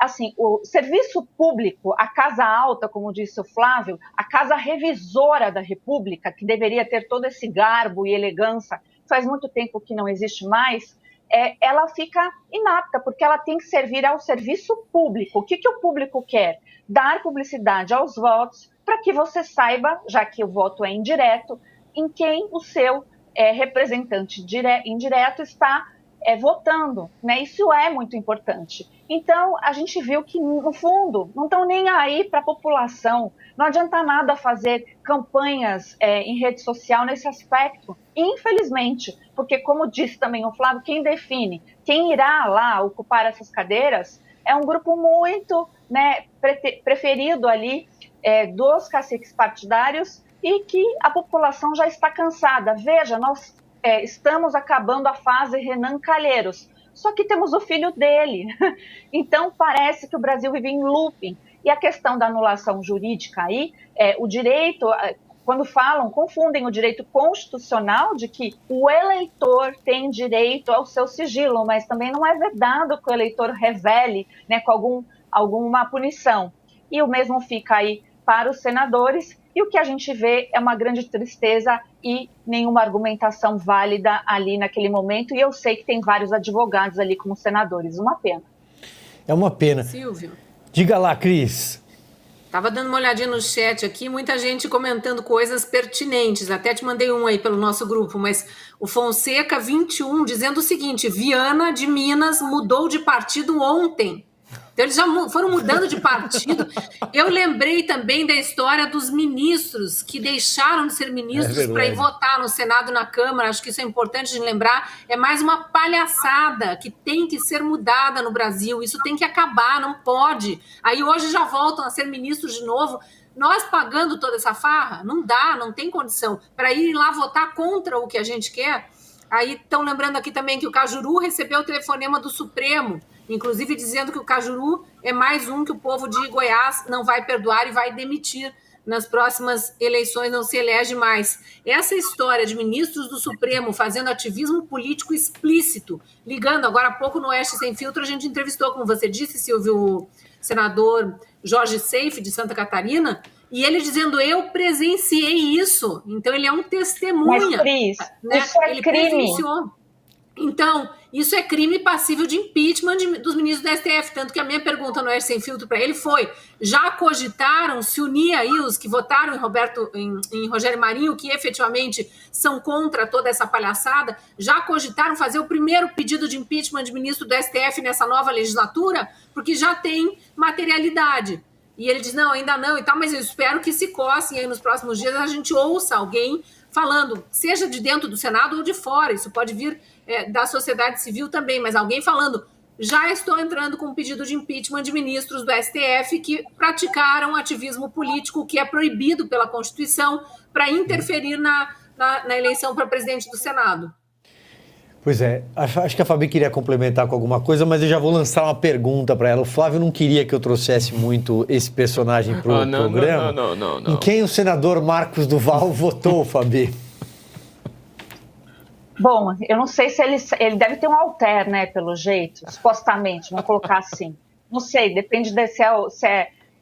S4: assim, o serviço público, a casa alta, como disse o Flávio, a casa revisora da República, que deveria ter todo esse garbo e elegância, faz muito tempo que não existe mais, ela fica inapta, porque ela tem que servir ao serviço público. O que o público quer? Dar publicidade aos votos, para que você saiba, já que o voto é indireto, em quem o seu representante indireto está votando, né? Isso é muito importante. Então, a gente viu que, no fundo, não estão nem aí para a população. Não adianta nada fazer campanhas em rede social nesse aspecto, infelizmente, porque, como disse também o Flávio, quem define, quem irá lá ocupar essas cadeiras, é um grupo muito, né, preferido ali dos caciques partidários e que a população já está cansada. Veja, nós estamos acabando a fase Renan Calheiros, só que temos o filho dele. Então, parece que o Brasil vive em looping. E a questão da anulação jurídica aí, o direito, quando falam, confundem o direito constitucional de que o eleitor tem direito ao seu sigilo, mas também não é vedado que o eleitor revele, né, com alguma punição. E o mesmo fica aí para os senadores, e o que a gente vê é uma grande tristeza e nenhuma argumentação válida ali naquele momento, e eu sei que tem vários advogados ali como senadores, uma pena.
S1: É uma pena.
S3: Silvio.
S1: Diga lá, Cris.
S3: Tava dando uma olhadinha no chat aqui, muita gente comentando coisas pertinentes, até te mandei um aí pelo nosso grupo, mas o Fonseca 21 dizendo o seguinte, Viana de Minas mudou de partido ontem. Então eles já foram mudando de partido. Eu lembrei também da história dos ministros que deixaram de ser ministros para ir votar no Senado e na Câmara. Acho que isso é importante de lembrar. É mais uma palhaçada que tem que ser mudada no Brasil. Isso tem que acabar, não pode. Aí hoje já voltam a ser ministros de novo. Nós pagando toda essa farra? Não dá, não tem condição. Para ir lá votar contra o que a gente quer. Aí estão lembrando aqui também que o Cajuru recebeu o telefonema do Supremo, inclusive dizendo que o Cajuru é mais um que o povo de Goiás não vai perdoar e vai demitir nas próximas eleições, não se elege mais. Essa história de ministros do Supremo fazendo ativismo político explícito, ligando agora há pouco no Oeste Sem Filtro, a gente entrevistou, como você disse, Silvio, o senador Jorge Seife, de Santa Catarina, e ele dizendo, eu presenciei isso. Então, ele é um testemunha.
S4: Mas, Cris,
S3: né?
S4: Isso é
S3: ele
S4: crime.
S3: Presenciou. Então, isso é crime passível de impeachment dos ministros da STF. Tanto que a minha pergunta no Oeste Sem Filtro para ele foi, já cogitaram se unir aí os que votaram em Rogério Marinho, que efetivamente são contra toda essa palhaçada, já cogitaram fazer o primeiro pedido de impeachment de ministro do STF nessa nova legislatura? Porque já tem materialidade. E ele diz, não, ainda não e tal, mas eu espero que se cossem aí nos próximos dias, a gente ouça alguém falando, seja de dentro do Senado ou de fora, isso pode vir da sociedade civil também, mas alguém falando, já estou entrando com um pedido de impeachment de ministros do STF que praticaram ativismo político que é proibido pela Constituição para interferir na eleição para presidente do Senado.
S1: Pois é, acho que a Fabi queria complementar com alguma coisa, mas eu já vou lançar uma pergunta para ela. O Flávio não queria que eu trouxesse muito esse personagem para o programa.
S2: Não.
S1: Em quem o senador Marcos Duval votou, Fabi?
S4: Bom, eu não sei se ele deve ter um alter, né, pelo jeito, supostamente, vamos colocar assim. Não sei, depende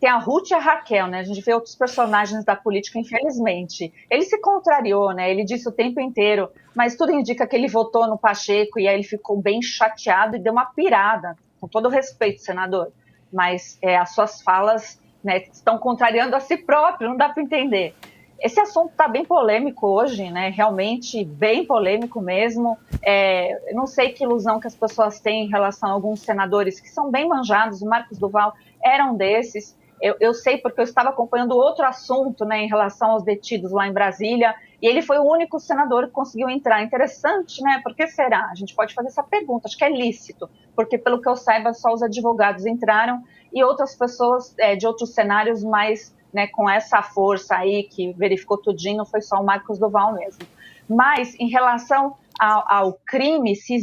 S4: tem a Ruth e a Raquel, né? A gente vê outros personagens da política, infelizmente. Ele se contrariou, né? Ele disse o tempo inteiro, mas tudo indica que ele votou no Pacheco e aí ele ficou bem chateado e deu uma pirada, com todo o respeito, senador. Mas as suas falas, né, estão contrariando a si próprio, não dá para entender. Esse assunto está bem polêmico hoje, né? Realmente bem polêmico mesmo. Eu não sei que ilusão que as pessoas têm em relação a alguns senadores que são bem manjados. O Marcos Duval era um desses. Eu sei porque eu estava acompanhando outro assunto, né, em relação aos detidos lá em Brasília, e ele foi o único senador que conseguiu entrar. Interessante, né? Por que será? A gente pode fazer essa pergunta. Acho que é lícito, porque pelo que eu saiba, só os advogados entraram e outras pessoas de outros cenários mais, né, com essa força aí que verificou tudinho, foi só o Marcos Duval mesmo. Mas em relação ao crime, se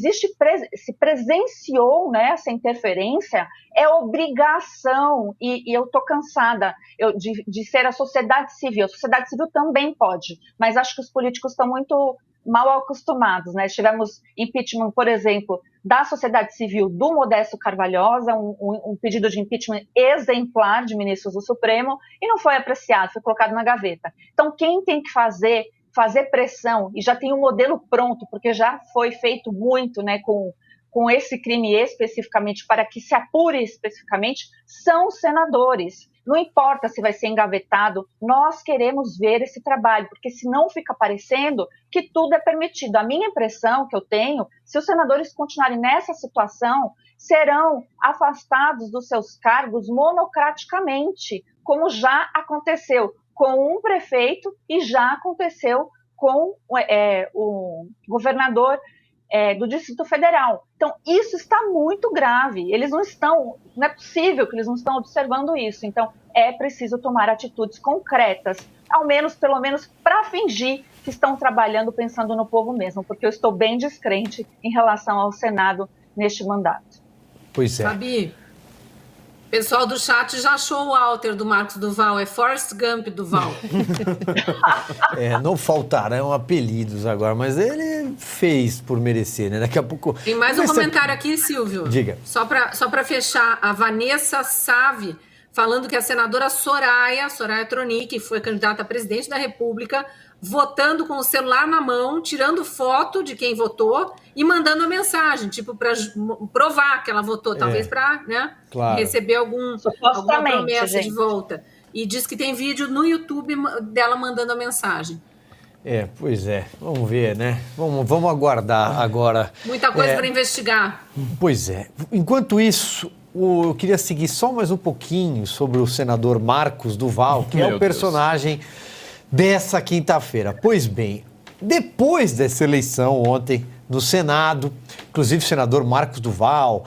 S4: presenciou, né, essa interferência, é obrigação, e eu estou cansada de ser a sociedade civil. A sociedade civil também pode, mas acho que os políticos estão muito mal acostumados, né? Tivemos impeachment, por exemplo, da sociedade civil do Modesto Carvalhosa, um pedido de impeachment exemplar de ministros do Supremo, e não foi apreciado, foi colocado na gaveta. Então, quem tem que fazer pressão, e já tem um modelo pronto, porque já foi feito muito, né, com esse crime especificamente, para que se apure especificamente, são os senadores. Não importa se vai ser engavetado, nós queremos ver esse trabalho, porque senão fica parecendo que tudo é permitido. A minha impressão que eu tenho, se os senadores continuarem nessa situação, serão afastados dos seus cargos monocraticamente, como já aconteceu com um prefeito e já aconteceu com o governador do Distrito Federal. Então, isso está muito grave. Não é possível que eles não estão observando isso. Então, é preciso tomar atitudes concretas, pelo menos para fingir que estão trabalhando pensando no povo mesmo, porque eu estou bem descrente em relação ao Senado neste mandato.
S1: Pois é.
S3: Fabi, o pessoal do chat já achou o alter do Marcos Duval, é Forrest Gump Duval.
S1: Não faltarão apelidos agora, mas ele fez por merecer, né? Daqui a pouco...
S3: Tem mais um comentário aqui, Silvio.
S1: Diga.
S3: Só para fechar, a Vanessa Save, falando que a senadora Soraya Tronic, que foi candidata a presidente da República, votando com o celular na mão, tirando foto de quem votou e mandando a mensagem, tipo, para provar que ela votou, talvez para, né, claro, receber alguma promessa, gente, de volta. E diz que tem vídeo no YouTube dela mandando a mensagem.
S1: Pois é. Vamos ver, né? Vamos aguardar agora.
S3: Muita coisa para investigar.
S1: Pois é. Enquanto isso, eu queria seguir só mais um pouquinho sobre o senador Marcos Duval, que é o personagem dessa quinta-feira. Pois bem, depois dessa eleição ontem no Senado, inclusive o senador Marcos Duval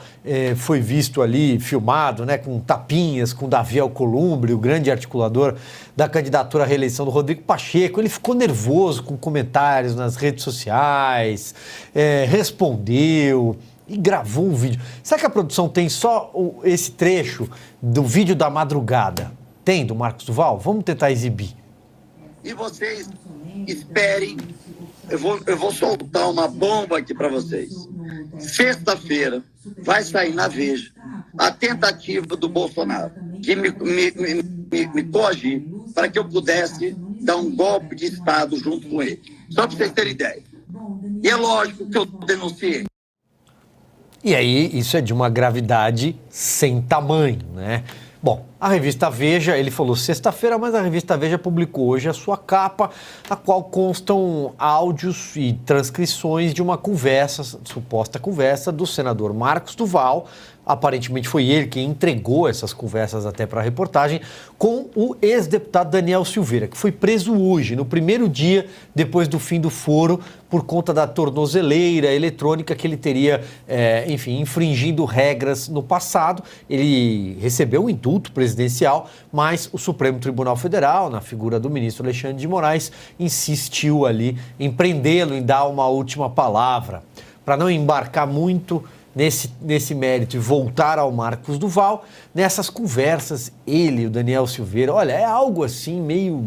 S1: foi visto ali, filmado, né, com tapinhas, com Davi Alcolumbre, o grande articulador da candidatura à reeleição do Rodrigo Pacheco. Ele ficou nervoso com comentários nas redes sociais, respondeu e gravou um vídeo. Será que a produção tem só esse trecho do vídeo da madrugada? Tem, do Marcos Duval? Vamos tentar exibir.
S5: E vocês esperem, eu vou soltar uma bomba aqui para vocês. Sexta-feira vai sair na Veja a tentativa do Bolsonaro de me coagir para que eu pudesse dar um golpe de Estado junto com ele. Só para vocês terem ideia. E é lógico que eu denunciei.
S1: E aí, isso é de uma gravidade sem tamanho, né? Bom, a revista Veja, ele falou sexta-feira, mas a revista Veja publicou hoje a sua capa, a qual constam áudios e transcrições de uma conversa, suposta conversa, do senador Marcos Duval. Aparentemente foi ele quem entregou essas conversas até para a reportagem, com o ex-deputado Daniel Silveira, que foi preso hoje, no primeiro dia depois do fim do foro, por conta da tornozeleira eletrônica que ele teria, infringindo regras no passado. Ele recebeu um indulto presidencial, mas o Supremo Tribunal Federal, na figura do ministro Alexandre de Moraes, insistiu ali em prendê-lo, em dar uma última palavra. Para não embarcar muito nesse mérito e voltar ao Marcos Duval, nessas conversas, ele e o Daniel Silveira, olha, é algo assim meio...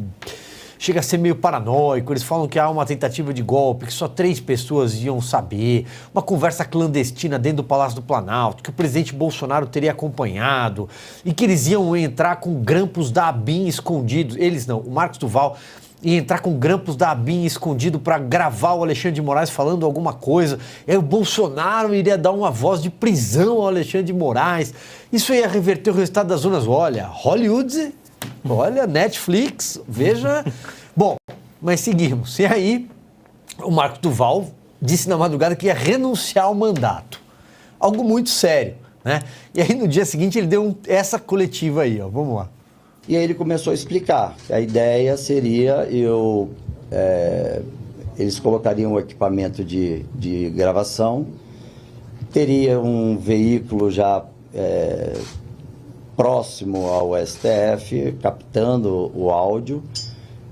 S1: chega a ser meio paranoico. Eles falam que há uma tentativa de golpe, que só 3 pessoas iam saber, uma conversa clandestina dentro do Palácio do Planalto, que o presidente Bolsonaro teria acompanhado e que eles iam entrar com grampos da ABIN escondidos. Eles não, o Marcos Duval ia entrar com grampos da ABIN escondido para gravar o Alexandre de Moraes falando alguma coisa. E aí o Bolsonaro iria dar uma voz de prisão ao Alexandre de Moraes. Isso ia reverter o resultado das urnas. Olha, Hollywood... olha, Netflix, Veja. Bom, mas seguimos. E aí, o Marcos Duval disse na madrugada que ia renunciar ao mandato. Algo muito sério, né? E aí, no dia seguinte, ele deu essa coletiva aí, ó. Vamos lá.
S6: E aí ele começou a explicar. A ideia seria eles colocariam o equipamento de gravação, teria um veículo já... próximo ao STF, captando o áudio,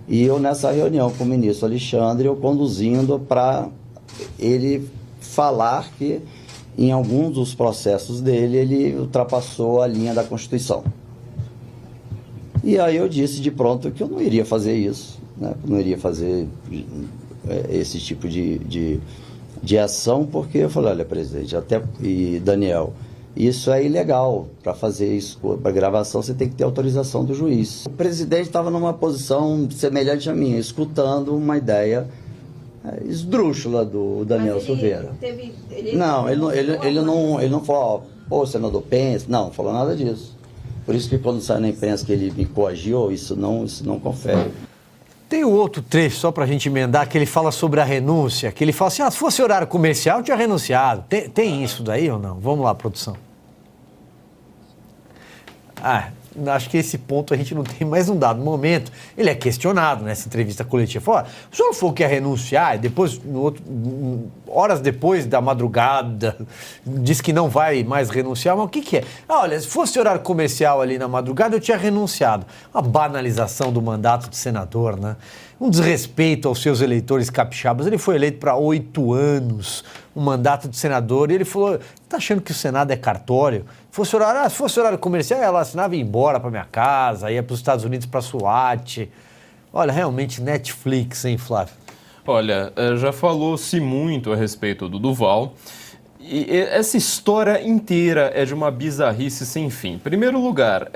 S6: e eu nessa reunião com o ministro Alexandre, eu conduzindo para ele falar que em alguns dos processos dele, ele ultrapassou a linha da Constituição. E aí eu disse de pronto que eu não iria fazer isso, né? Não iria fazer esse tipo de ação, porque eu falei, olha, presidente, e Daniel, isso é ilegal. Para fazer isso, para gravação, você tem que ter autorização do juiz. O presidente estava numa posição semelhante à minha, escutando uma ideia esdrúxula do Daniel Silveira. Ele não falou, pô, senador, pensa. Não falou nada disso. Por isso que quando saiu na imprensa que ele me coagiu, isso não confere.
S1: Tem outro trecho, só para a gente emendar, que ele fala sobre a renúncia, que ele fala assim, se fosse horário comercial, eu tinha renunciado. Tem isso daí ou não? Vamos lá, produção. Acho que esse ponto a gente não tem mais um dado. No momento, ele é questionado nessa entrevista coletiva. Fala, o senhor falou que ia renunciar, e depois, horas depois da madrugada, diz que não vai mais renunciar, mas o que é? Olha, se fosse horário comercial ali na madrugada, eu tinha renunciado. Uma banalização do mandato de senador, né? Um desrespeito aos seus eleitores capixabas. Ele foi eleito para 8 anos, um mandato de senador, e ele falou, tá achando que o Senado é cartório? Se fosse horário comercial, ela assinava e ia embora para minha casa, ia para os Estados Unidos para SWAT. Olha, realmente Netflix, hein, Flávio?
S2: Olha, já falou-se muito a respeito do Duval. E essa história inteira é de uma bizarrice sem fim. Em primeiro lugar,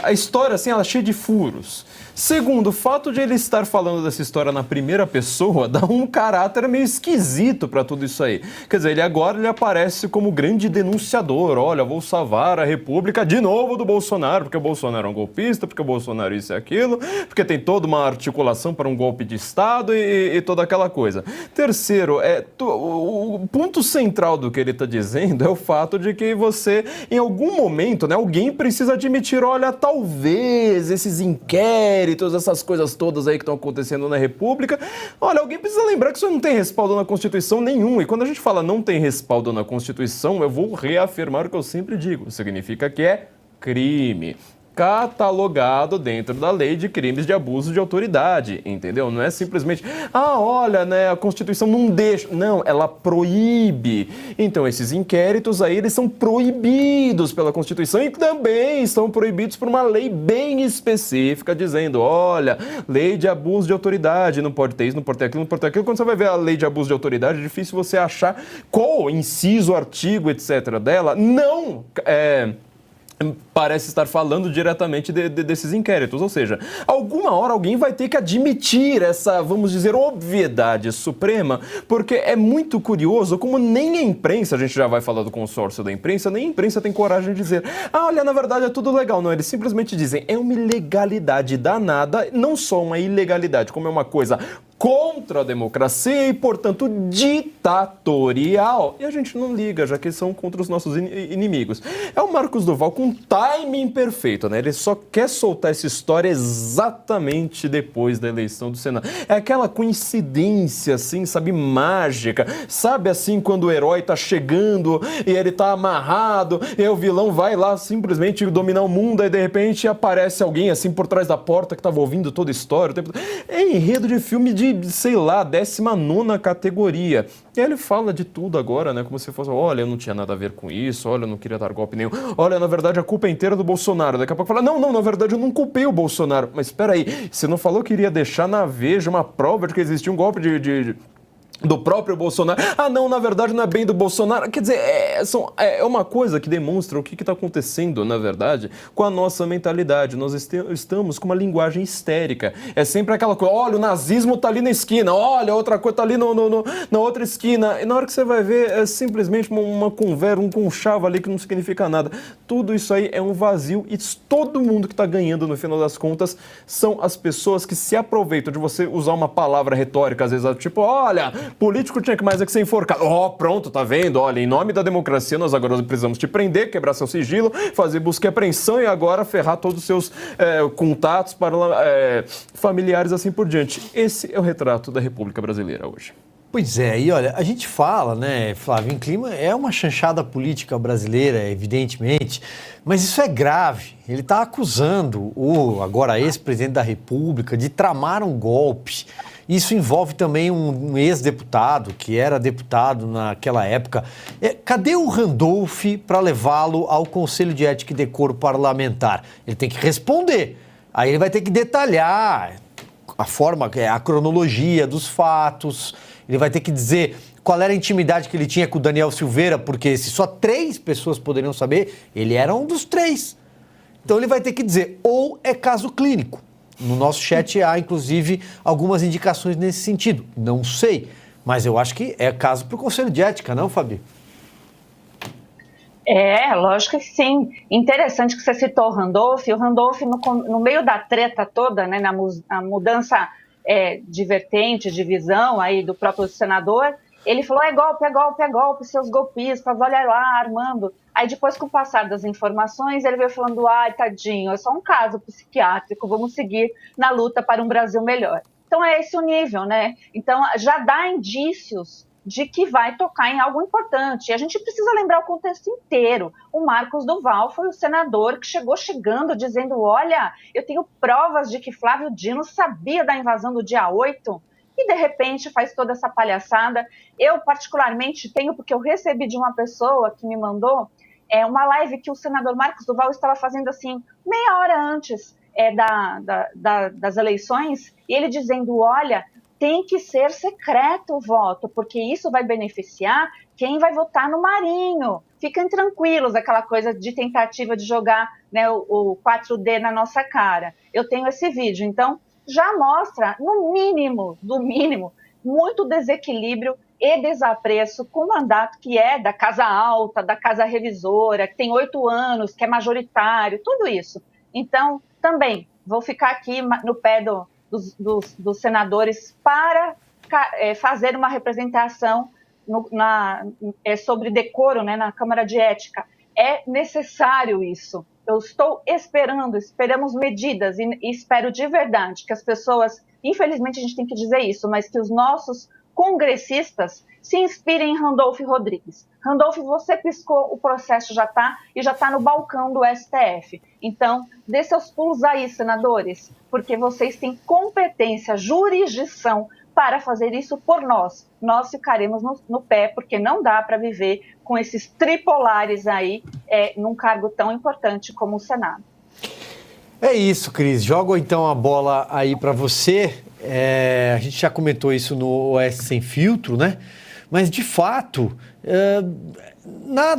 S2: a história assim, ela é cheia de furos. Segundo, o fato de ele estar falando dessa história na primeira pessoa dá um caráter meio esquisito para tudo isso aí. Quer dizer, ele aparece como grande denunciador. Olha, vou salvar a República de novo do Bolsonaro, porque o Bolsonaro é um golpista, porque o Bolsonaro isso e aquilo, porque tem toda uma articulação para um golpe de Estado e toda aquela coisa. Terceiro, o ponto central do que ele está dizendo é o fato de que você, em algum momento, né, alguém precisa admitir, olha, talvez esses inquéritos, essas coisas todas aí que estão acontecendo na República, olha, alguém precisa lembrar que isso não tem respaldo na Constituição nenhum. E quando a gente fala não tem respaldo na Constituição, eu vou reafirmar o que eu sempre digo. Significa que é crime. Catalogado dentro da lei de crimes de abuso de autoridade, entendeu? Não é simplesmente, olha, né, a Constituição não deixa. Não, ela proíbe. Então, esses inquéritos aí, eles são proibidos pela Constituição e também são proibidos por uma lei bem específica, dizendo, olha, lei de abuso de autoridade, não pode ter isso, não pode ter aquilo, não pode ter aquilo. Quando você vai ver a lei de abuso de autoridade, é difícil você achar qual inciso, artigo, etc. dela parece estar falando diretamente desses inquéritos. Ou seja, alguma hora alguém vai ter que admitir essa, vamos dizer, obviedade suprema, porque é muito curioso como nem a imprensa, a gente já vai falar do consórcio da imprensa, nem a imprensa tem coragem de dizer, olha, na verdade é tudo legal. Não, eles simplesmente dizem, é uma ilegalidade danada, não só uma ilegalidade, como é uma coisa contra a democracia e, portanto, ditatorial. E a gente não liga, já que são contra os nossos inimigos. É o Marcos Duval com timing perfeito, né? Ele só quer soltar essa história exatamente depois da eleição do Senado. É aquela coincidência, assim, sabe, mágica. Sabe, assim, quando o herói tá chegando e ele tá amarrado e o vilão vai lá simplesmente dominar o mundo e, de repente, aparece alguém, assim, por trás da porta que tava ouvindo toda a história. É enredo de filme de, sei lá, 19ª categoria. E aí ele fala de tudo agora, né? Como se fosse, olha, eu não tinha nada a ver com isso, olha, eu não queria dar golpe nenhum, olha, na verdade a culpa é inteira do Bolsonaro. Daqui a pouco fala, não, na verdade eu não culpei o Bolsonaro. Mas espera aí, você não falou que iria deixar na Veja uma prova de que existia um golpe do próprio Bolsonaro? Não, na verdade não é bem do Bolsonaro. Quer dizer, é uma coisa que demonstra o que está acontecendo, na verdade, com a nossa mentalidade. Nós estamos com uma linguagem histérica. É sempre aquela coisa, olha, o nazismo está ali na esquina, olha, outra coisa está ali na outra esquina. E na hora que você vai ver, é simplesmente uma conversa, um conchavo ali que não significa nada. Tudo isso aí é um vazio e todo mundo que está ganhando, no final das contas, são as pessoas que se aproveitam de você usar uma palavra retórica, às vezes, tipo, olha, político tinha que mais é que ser enforcado. Pronto, tá vendo? Olha, em nome da democracia, nós agora precisamos te prender, quebrar seu sigilo, fazer busca e apreensão e agora ferrar todos os seus contatos familiares, assim por diante. Esse é o retrato da República Brasileira hoje.
S1: Pois é, e olha, a gente fala, né, Flávio, em clima, é uma chanchada política brasileira, evidentemente, mas isso é grave. Ele está acusando o agora ex-presidente da República de tramar um golpe. Isso envolve também um ex-deputado, que era deputado naquela época. Cadê o Randolph para levá-lo ao Conselho de Ética e Decoro Parlamentar? Ele tem que responder. Aí ele vai ter que detalhar a forma, a cronologia dos fatos. Ele vai ter que dizer qual era a intimidade que ele tinha com o Daniel Silveira, porque se só 3 pessoas poderiam saber, ele era um dos 3. Então ele vai ter que dizer, ou é caso clínico. No nosso chat há, inclusive, algumas indicações nesse sentido. Não sei, mas eu acho que é caso para o Conselho de Ética, não, Fabi?
S4: Lógico que sim. Interessante que você citou o Randolph. O Randolph, no meio da treta toda, né, na mudança de vertente, de visão aí do próprio senador, ele falou, é golpe, seus golpistas, olha lá, armando. Aí depois, com o passar das informações, ele veio falando, tadinho, é só um caso psiquiátrico, vamos seguir na luta para um Brasil melhor. Então é esse o nível, né? Então já dá indícios de que vai tocar em algo importante. E a gente precisa lembrar o contexto inteiro. O Marcos Duval foi o senador que chegando dizendo, olha, eu tenho provas de que Flávio Dino sabia da invasão do dia 8, e de repente faz toda essa palhaçada. Eu particularmente tenho, porque eu recebi de uma pessoa que me mandou uma live que o senador Marcos Duval estava fazendo assim, meia hora antes das eleições, e ele dizendo, olha, tem que ser secreto o voto, porque isso vai beneficiar quem vai votar no Marinho. Fiquem tranquilos, aquela coisa de tentativa de jogar, né, o 4D na nossa cara. Eu tenho esse vídeo, então já mostra, no mínimo, muito desequilíbrio e desapreço com o mandato que é da Casa Alta, da Casa Revisora, que tem 8 anos, que é majoritário, tudo isso. Então, também, vou ficar aqui no pé dos senadores para fazer uma representação sobre decoro, né, na Câmara de Ética. É necessário isso. Eu estou esperamos medidas e espero de verdade que as pessoas, infelizmente a gente tem que dizer isso, mas que os nossos congressistas se inspirem em Randolph Rodrigues. Randolph, você piscou, o processo já está no balcão do STF. Então, dê seus pulos aí, senadores, porque vocês têm competência, jurisdição para fazer isso por nós. Nós ficaremos no pé, porque não dá para viver com esses tripolares aí num cargo tão importante como o Senado.
S1: É isso, Cris. Jogo então a bola aí para você. A gente já comentou isso no OS Sem Filtro, né? Mas, de fato,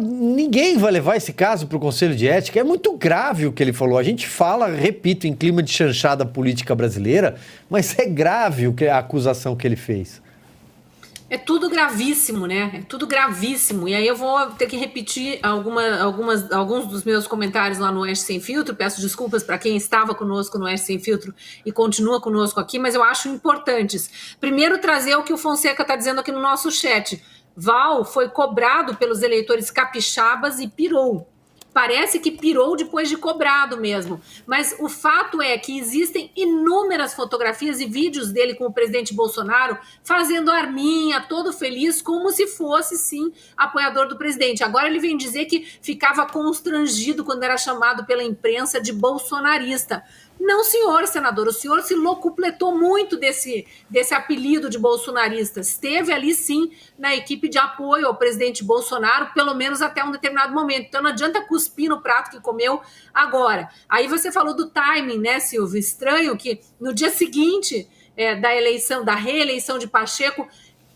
S1: ninguém vai levar esse caso para o Conselho de Ética. É muito grave o que ele falou. A gente fala, repito, em clima de chanchada política brasileira, mas é grave a acusação que ele fez.
S3: É tudo gravíssimo, né? É tudo gravíssimo. E aí eu vou ter que repetir alguns dos meus comentários lá no Oeste Sem Filtro. Peço desculpas para quem estava conosco no Oeste Sem Filtro e continua conosco aqui, mas eu acho importantes. Primeiro, trazer o que o Fonseca está dizendo aqui no nosso chat. Val foi cobrado pelos eleitores capixabas e pirou. Parece que pirou depois de cobrado mesmo. Mas o fato é que existem inúmeras fotografias e vídeos dele com o presidente Bolsonaro fazendo arminha, todo feliz, como se fosse, sim, apoiador do presidente. Agora ele vem dizer que ficava constrangido quando era chamado pela imprensa de bolsonarista. Não, senhor senador, o senhor se locupletou muito desse apelido de bolsonarista. Esteve ali, sim, na equipe de apoio ao presidente Bolsonaro, pelo menos até um determinado momento. Então não adianta cuspir no prato que comeu agora. Aí você falou do timing, né, Silvio? Estranho que no dia seguinte da reeleição de Pacheco,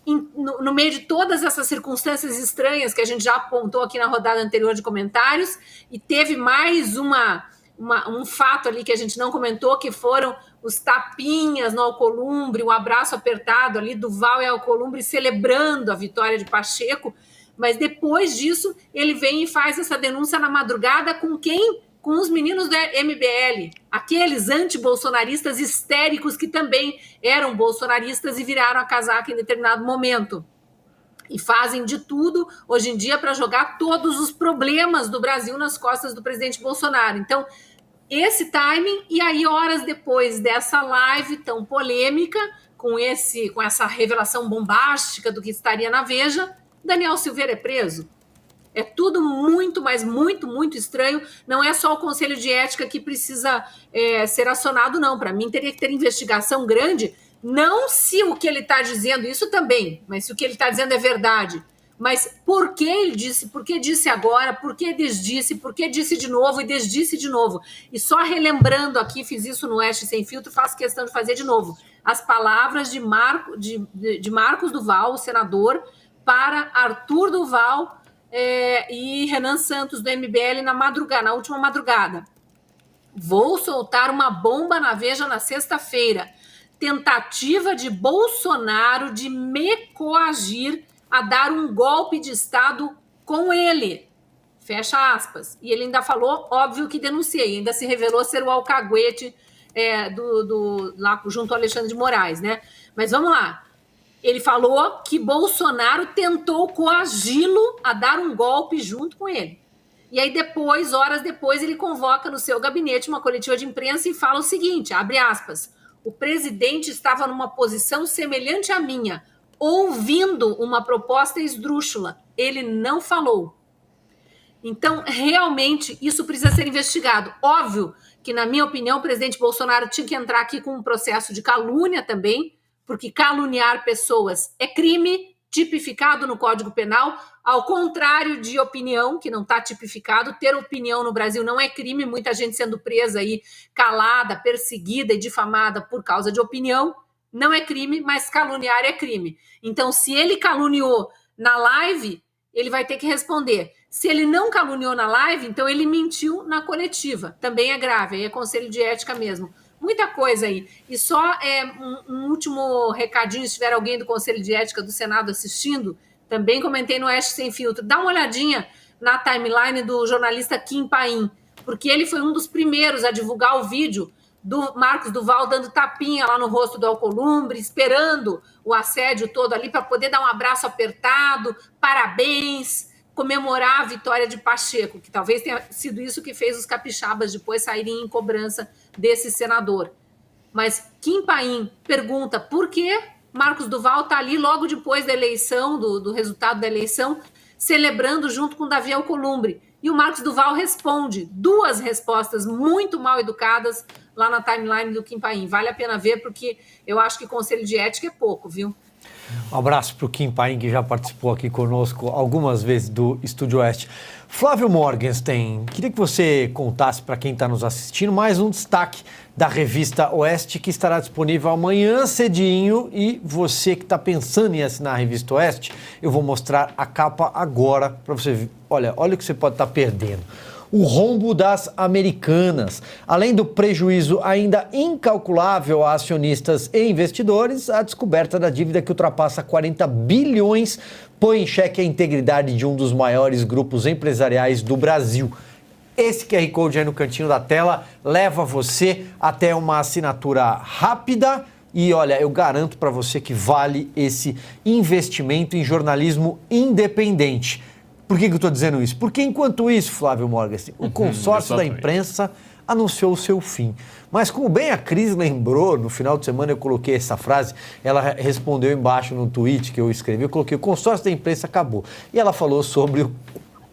S3: no meio de todas essas circunstâncias estranhas que a gente já apontou aqui na rodada anterior de comentários, e teve mais um fato ali que a gente não comentou, que foram os tapinhas no Alcolumbre, o abraço apertado ali do Val e Alcolumbre celebrando a vitória de Pacheco, mas depois disso ele vem e faz essa denúncia na madrugada com quem? Com os meninos do MBL, aqueles anti-bolsonaristas histéricos que também eram bolsonaristas e viraram a casaca em determinado momento. E fazem de tudo, hoje em dia, para jogar todos os problemas do Brasil nas costas do presidente Bolsonaro. Então, esse timing, e aí, horas depois dessa live tão polêmica, com essa revelação bombástica do que estaria na Veja, Daniel Silveira é preso. É tudo muito, mas muito, muito estranho. Não é só o Conselho de Ética que precisa ser acionado, não. Para mim, teria que ter investigação grande. Não se o que ele está dizendo, isso também, mas se o que ele está dizendo é verdade. Mas por que ele disse, por que disse agora, por que desdisse, por que disse de novo e desdisse de novo. E só relembrando aqui, fiz isso no Oeste Sem Filtro, faço questão de fazer de novo. As palavras de Marcos Duval, o senador, para Arthur Duval e Renan Santos, do MBL, na última madrugada. Vou soltar uma bomba na Veja na sexta-feira. Tentativa de Bolsonaro de me coagir a dar um golpe de Estado com ele. Fecha aspas. E ele ainda falou, óbvio que denunciei, ainda se revelou ser o alcaguete lá junto ao Alexandre de Moraes, né? Mas vamos lá. Ele falou que Bolsonaro tentou coagi-lo a dar um golpe junto com ele. E aí depois, horas depois, ele convoca no seu gabinete uma coletiva de imprensa e fala o seguinte, abre aspas, o presidente estava numa posição semelhante à minha, ouvindo uma proposta esdrúxula. Ele não falou. Então, realmente, isso precisa ser investigado. Óbvio que, na minha opinião, o presidente Bolsonaro tinha que entrar aqui com um processo de calúnia também, porque caluniar pessoas é crime tipificado no Código Penal, ao contrário de opinião, que não está tipificado. Ter opinião no Brasil não é crime, muita gente sendo presa aí, calada, perseguida e difamada por causa de opinião, não é crime, mas caluniar é crime. Então, se ele caluniou na live, ele vai ter que responder. Se ele não caluniou na live, então ele mentiu na coletiva. Também é grave, aí é conselho de ética mesmo. Muita coisa aí. E só um último recadinho, se tiver alguém do Conselho de Ética do Senado assistindo, também comentei no Oeste Sem Filtro. Dá uma olhadinha na timeline do jornalista Kim Paim, porque ele foi um dos primeiros a divulgar o vídeo do Marcos Duval dando tapinha lá no rosto do Alcolumbre, esperando o assédio todo ali para poder dar um abraço apertado, parabéns, comemorar a vitória de Pacheco, que talvez tenha sido isso que fez os capixabas depois saírem em cobrança desse senador. Mas Kim Paim pergunta por que Marcos Duval está ali logo depois da eleição, do resultado da eleição, celebrando junto com Davi Alcolumbre. E o Marcos Duval responde, duas respostas muito mal educadas lá na timeline do Kim Paim. Vale a pena ver, porque eu acho que Conselho de Ética é pouco, viu?
S1: Um abraço para o Kim Paim, que já participou aqui conosco algumas vezes do Estúdio Oeste. Flávio Morgenstern, queria que você contasse para quem está nos assistindo mais um destaque da revista Oeste, que estará disponível amanhã cedinho. E você que está pensando em assinar a revista Oeste, eu vou mostrar a capa agora para você ver. Olha o que você pode estar perdendo. O rombo das Americanas. Além do prejuízo ainda incalculável a acionistas e investidores, a descoberta da dívida que ultrapassa 40 bilhões põe em xeque a integridade de um dos maiores grupos empresariais do Brasil. Esse QR Code aí no cantinho da tela leva você até uma assinatura rápida e, olha, eu garanto para você que vale esse investimento em jornalismo independente. Por que eu estou dizendo isso? Porque enquanto isso, Flávio Morgenstern, o consórcio da imprensa anunciou o seu fim. Mas como bem a Cris lembrou, no final de semana eu coloquei essa frase, ela respondeu embaixo no tweet que eu escrevi, eu coloquei: o consórcio da imprensa acabou. E ela falou sobre o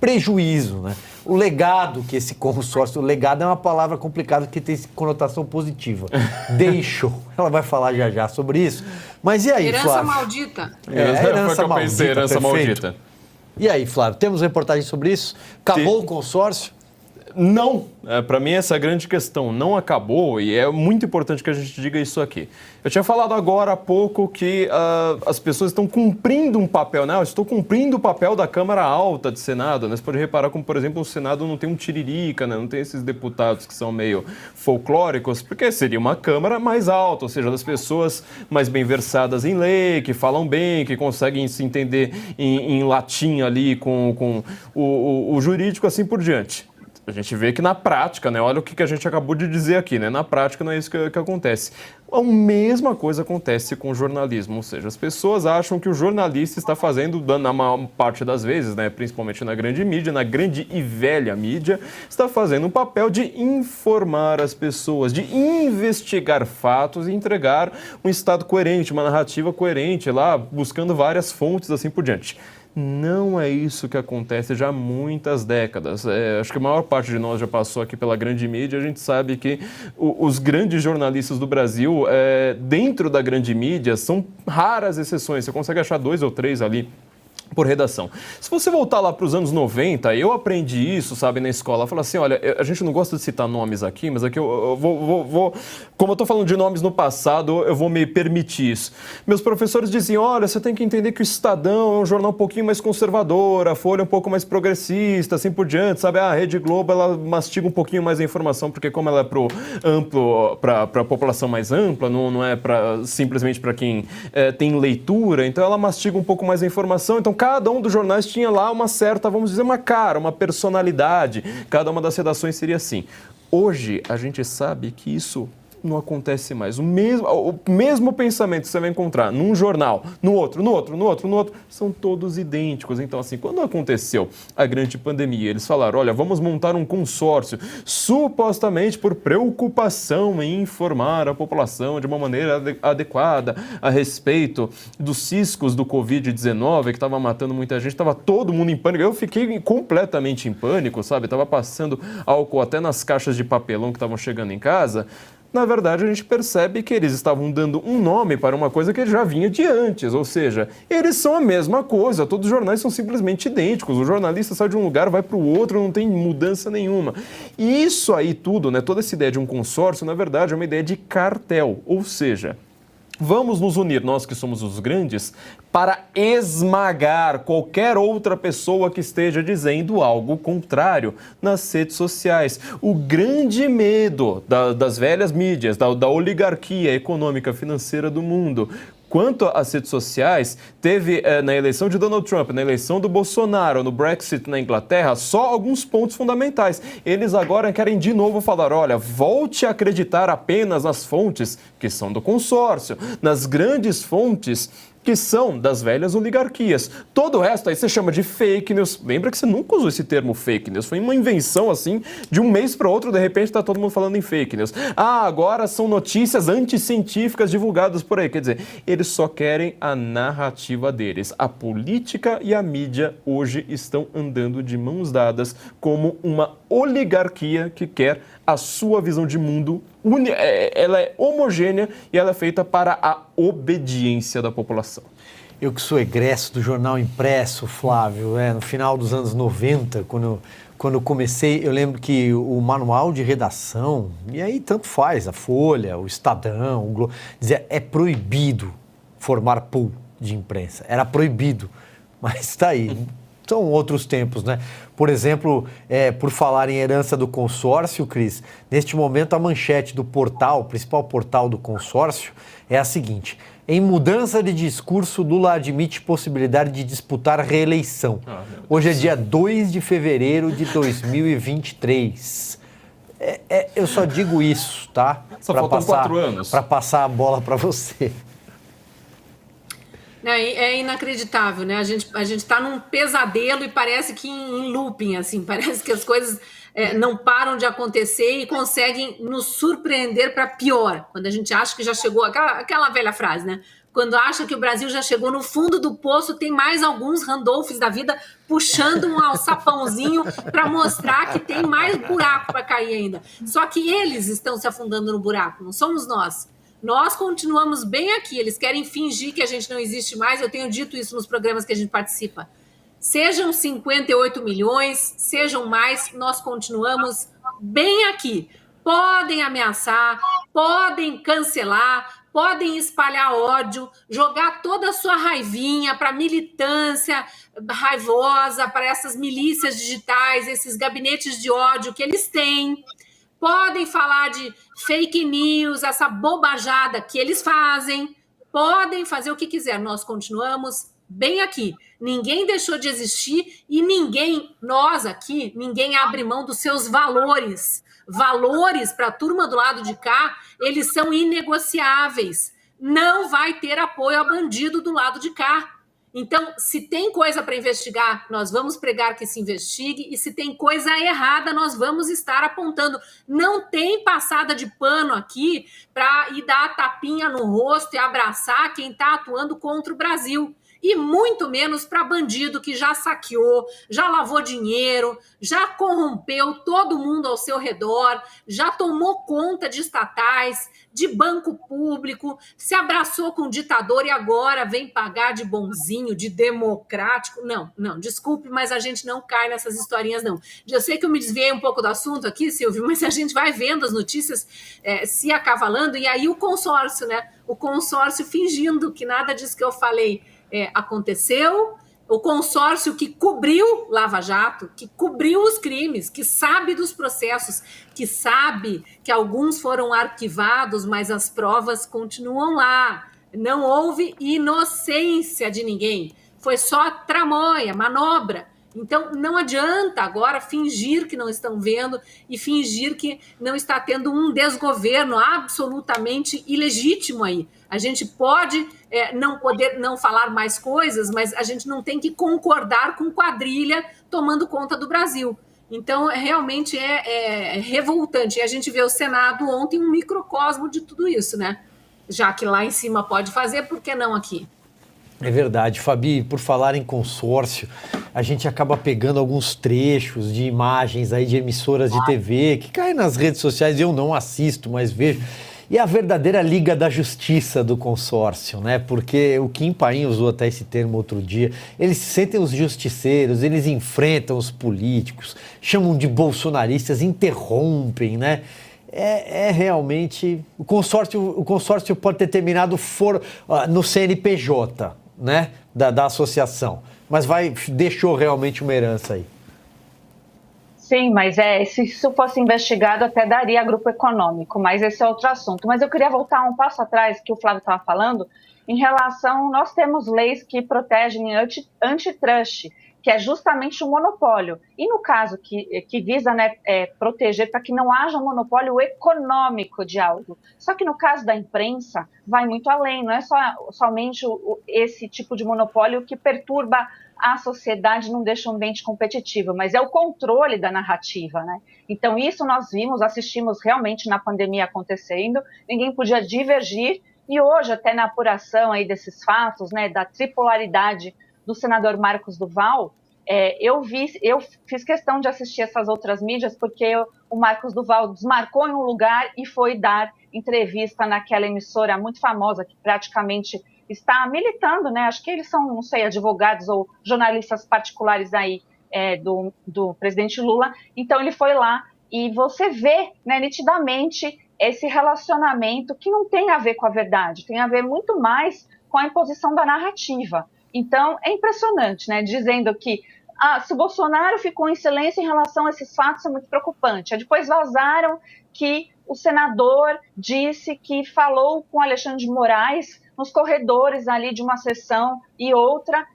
S1: prejuízo, né? O legado que esse consórcio... O legado é uma palavra complicada que tem conotação positiva. Deixou. Ela vai falar já sobre isso. Mas e aí,
S3: herança
S1: Flávio?
S3: Maldita.
S1: Herança maldita. E aí, Flávio, temos reportagem sobre isso? Acabou o consórcio?
S2: Não, para mim essa é a grande questão, não acabou e é muito importante que a gente diga isso aqui. Eu tinha falado agora há pouco que as pessoas estão cumprindo um papel, né? Eu estou cumprindo o papel da Câmara Alta de Senado, né? Você pode reparar como, por exemplo, o Senado não tem um tiririca, né? Não tem esses deputados que são meio folclóricos, porque seria uma Câmara mais alta, ou seja, das pessoas mais bem versadas em lei, que falam bem, que conseguem se entender em latim ali com o jurídico, assim por diante. A gente vê que na prática, né, olha o que a gente acabou de dizer aqui, né, na prática não é isso que acontece. A mesma coisa acontece com o jornalismo, ou seja, as pessoas acham que o jornalista está fazendo, na maior parte das vezes, né, principalmente na grande mídia, na grande e velha mídia, está fazendo um papel de informar as pessoas, de investigar fatos e entregar um estado coerente, uma narrativa coerente lá, buscando várias fontes, assim por diante. Não é isso que acontece já há muitas décadas. Acho que a maior parte de nós já passou aqui pela grande mídia. A gente sabe que os grandes jornalistas do Brasil, dentro da grande mídia, são raras exceções. Você consegue achar 2 ou 3 ali por redação. Se você voltar lá para os anos 90, eu aprendi isso, sabe, na escola. Falar assim, olha, a gente não gosta de citar nomes aqui, mas aqui eu vou como eu estou falando de nomes no passado, eu vou me permitir isso. Meus professores diziam, olha, você tem que entender que o Estadão é um jornal um pouquinho mais conservador, a Folha é um pouco mais progressista, assim por diante, sabe? A Rede Globo, ela mastiga um pouquinho mais a informação, porque como ela é para a população mais ampla, não é simplesmente para quem tem leitura, então ela mastiga um pouco mais a informação, então cada um dos jornais tinha lá uma certa, vamos dizer, uma cara, uma personalidade. Cada uma das redações seria assim. Hoje, a gente sabe que isso não acontece mais. O mesmo pensamento que você vai encontrar num jornal, no outro, são todos idênticos. Então, assim, quando aconteceu a grande pandemia, eles falaram, olha, vamos montar um consórcio, supostamente por preocupação em informar a população de uma maneira adequada a respeito dos ciscos do Covid-19, que estava matando muita gente, estava todo mundo em pânico. Eu fiquei completamente em pânico, sabe? Estava passando álcool até nas caixas de papelão que estavam chegando em casa. Na verdade, a gente percebe que eles estavam dando um nome para uma coisa que já vinha de antes, ou seja, eles são a mesma coisa, todos os jornais são simplesmente idênticos, o jornalista sai de um lugar, vai para o outro, não tem mudança nenhuma. E isso aí tudo, né, toda essa ideia de um consórcio, na verdade, é uma ideia de cartel, ou seja, vamos nos unir, nós que somos os grandes, para esmagar qualquer outra pessoa que esteja dizendo algo contrário nas redes sociais. O grande medo das velhas mídias, da oligarquia econômica financeira do mundo, quanto às redes sociais, teve na eleição de Donald Trump, na eleição do Bolsonaro, no Brexit na Inglaterra, só alguns pontos fundamentais. Eles agora querem de novo falar, olha, volte a acreditar apenas nas fontes que são do consórcio, nas grandes fontes que são das velhas oligarquias. Todo o resto aí você chama de fake news. Lembra que você nunca usou esse termo fake news. Foi uma invenção assim, de um mês para outro, de repente está todo mundo falando em fake news. Ah, agora são notícias anticientíficas divulgadas por aí. Quer dizer, eles só querem a narrativa deles. A política e a mídia hoje estão andando de mãos dadas como uma oligarquia que quer a sua visão de mundo, ela é homogênea e ela é feita para a obediência da população.
S1: Eu que sou egresso do jornal impresso, Flávio, no final dos anos 90, quando comecei, eu lembro que o manual de redação, e aí tanto faz, a Folha, o Estadão, o Globo, dizia, é proibido formar pool de imprensa. Era proibido, mas está aí. São outros tempos, né? Por exemplo, por falar em herança do consórcio, Cris, neste momento a manchete do portal, o principal portal do consórcio, é a seguinte: em mudança de discurso, Lula admite possibilidade de disputar reeleição. Hoje é dia 2 de fevereiro de 2023. Eu só digo isso, tá?
S2: Só faltam 4 anos.
S1: Para passar a bola para você.
S3: É inacreditável, né? A gente tá num pesadelo e parece que em looping, assim, parece que as coisas não param de acontecer e conseguem nos surpreender para pior. Quando a gente acha que já chegou, aquela velha frase, né? Quando acha que o Brasil já chegou no fundo do poço, tem mais alguns Randolphs da vida puxando um alçapãozinho para mostrar que tem mais buraco para cair ainda. Só que eles estão se afundando no buraco, não somos nós. Nós continuamos bem aqui, eles querem fingir que a gente não existe mais, eu tenho dito isso nos programas que a gente participa. Sejam 58 milhões, sejam mais, nós continuamos bem aqui. Podem ameaçar, podem cancelar, podem espalhar ódio, jogar toda a sua raivinha para militância raivosa, para essas milícias digitais, esses gabinetes de ódio que eles têm. Podem falar de fake news, essa bobajada que eles fazem. Podem fazer o que quiser. Nós continuamos bem aqui. Ninguém deixou de existir e nós aqui, ninguém abre mão dos seus valores. Valores para a turma do lado de cá, eles são inegociáveis. Não vai ter apoio a bandido do lado de cá. Então, se tem coisa para investigar, nós vamos pregar que se investigue, e se tem coisa errada, nós vamos estar apontando. Não tem passada de pano aqui para ir dar a tapinha no rosto e abraçar quem está atuando contra o Brasil. E muito menos para bandido que já saqueou, já lavou dinheiro, já corrompeu todo mundo ao seu redor, já tomou conta de estatais, de banco público, se abraçou com o ditador e agora vem pagar de bonzinho, de democrático. Não, desculpe, mas a gente não cai nessas historinhas, não. Eu sei que eu me desviei um pouco do assunto aqui, Silvio, mas a gente vai vendo as notícias se acavalando, e aí o consórcio, né? O consórcio fingindo que nada disso que eu falei aconteceu, o consórcio que cobriu Lava Jato, que cobriu os crimes, que sabe dos processos, que sabe que alguns foram arquivados, mas as provas continuam lá. Não houve inocência de ninguém, foi só tramóia, manobra. Então, não adianta agora fingir que não estão vendo e fingir que não está tendo um desgoverno absolutamente ilegítimo aí. A gente pode não falar mais coisas, mas a gente não tem que concordar com quadrilha tomando conta do Brasil. Então, realmente é revoltante. E a gente vê o Senado ontem um microcosmo de tudo isso, né? Já que lá em cima pode fazer, por que não aqui?
S1: É verdade, Fabi, por falar em consórcio, a gente acaba pegando alguns trechos de imagens aí de emissoras de TV que caem nas redes sociais, eu não assisto, mas vejo. E a verdadeira Liga da Justiça do consórcio, né? Porque o Kim Paim usou até esse termo outro dia. Eles se sentem os justiceiros, eles enfrentam os políticos, chamam de bolsonaristas, interrompem, né? Realmente... O consórcio pode ter terminado no CNPJ, né? Da associação. Mas deixou realmente uma herança aí.
S4: Sim, mas se isso fosse investigado até daria grupo econômico, mas esse é outro assunto. Mas eu queria voltar um passo atrás que o Flávio estava falando, em relação, nós temos leis que protegem antitrust, que é justamente o monopólio. E no caso que visa, né, proteger para que não haja um monopólio econômico de algo. Só que no caso da imprensa, vai muito além, não é somente esse tipo de monopólio que perturba a sociedade, não deixa um ambiente competitivo, mas é o controle da narrativa, né? Então isso nós assistimos realmente na pandemia acontecendo, ninguém podia divergir, e hoje até na apuração aí desses fatos, né, da tripolaridade do senador Marcos Duval, Eu fiz questão de assistir essas outras mídias porque o Marcos Duval desmarcou em um lugar e foi dar entrevista naquela emissora muito famosa que praticamente está militando, né? Acho que eles são, não sei, advogados ou jornalistas particulares aí do presidente Lula. Então ele foi lá e você vê, né, nitidamente esse relacionamento que não tem a ver com a verdade, tem a ver muito mais com a imposição da narrativa. Então é impressionante, né? Dizendo que se o Bolsonaro ficou em silêncio em relação a esses fatos, é muito preocupante. Depois vazaram que o senador disse que falou com Alexandre de Moraes nos corredores ali de uma sessão e outra,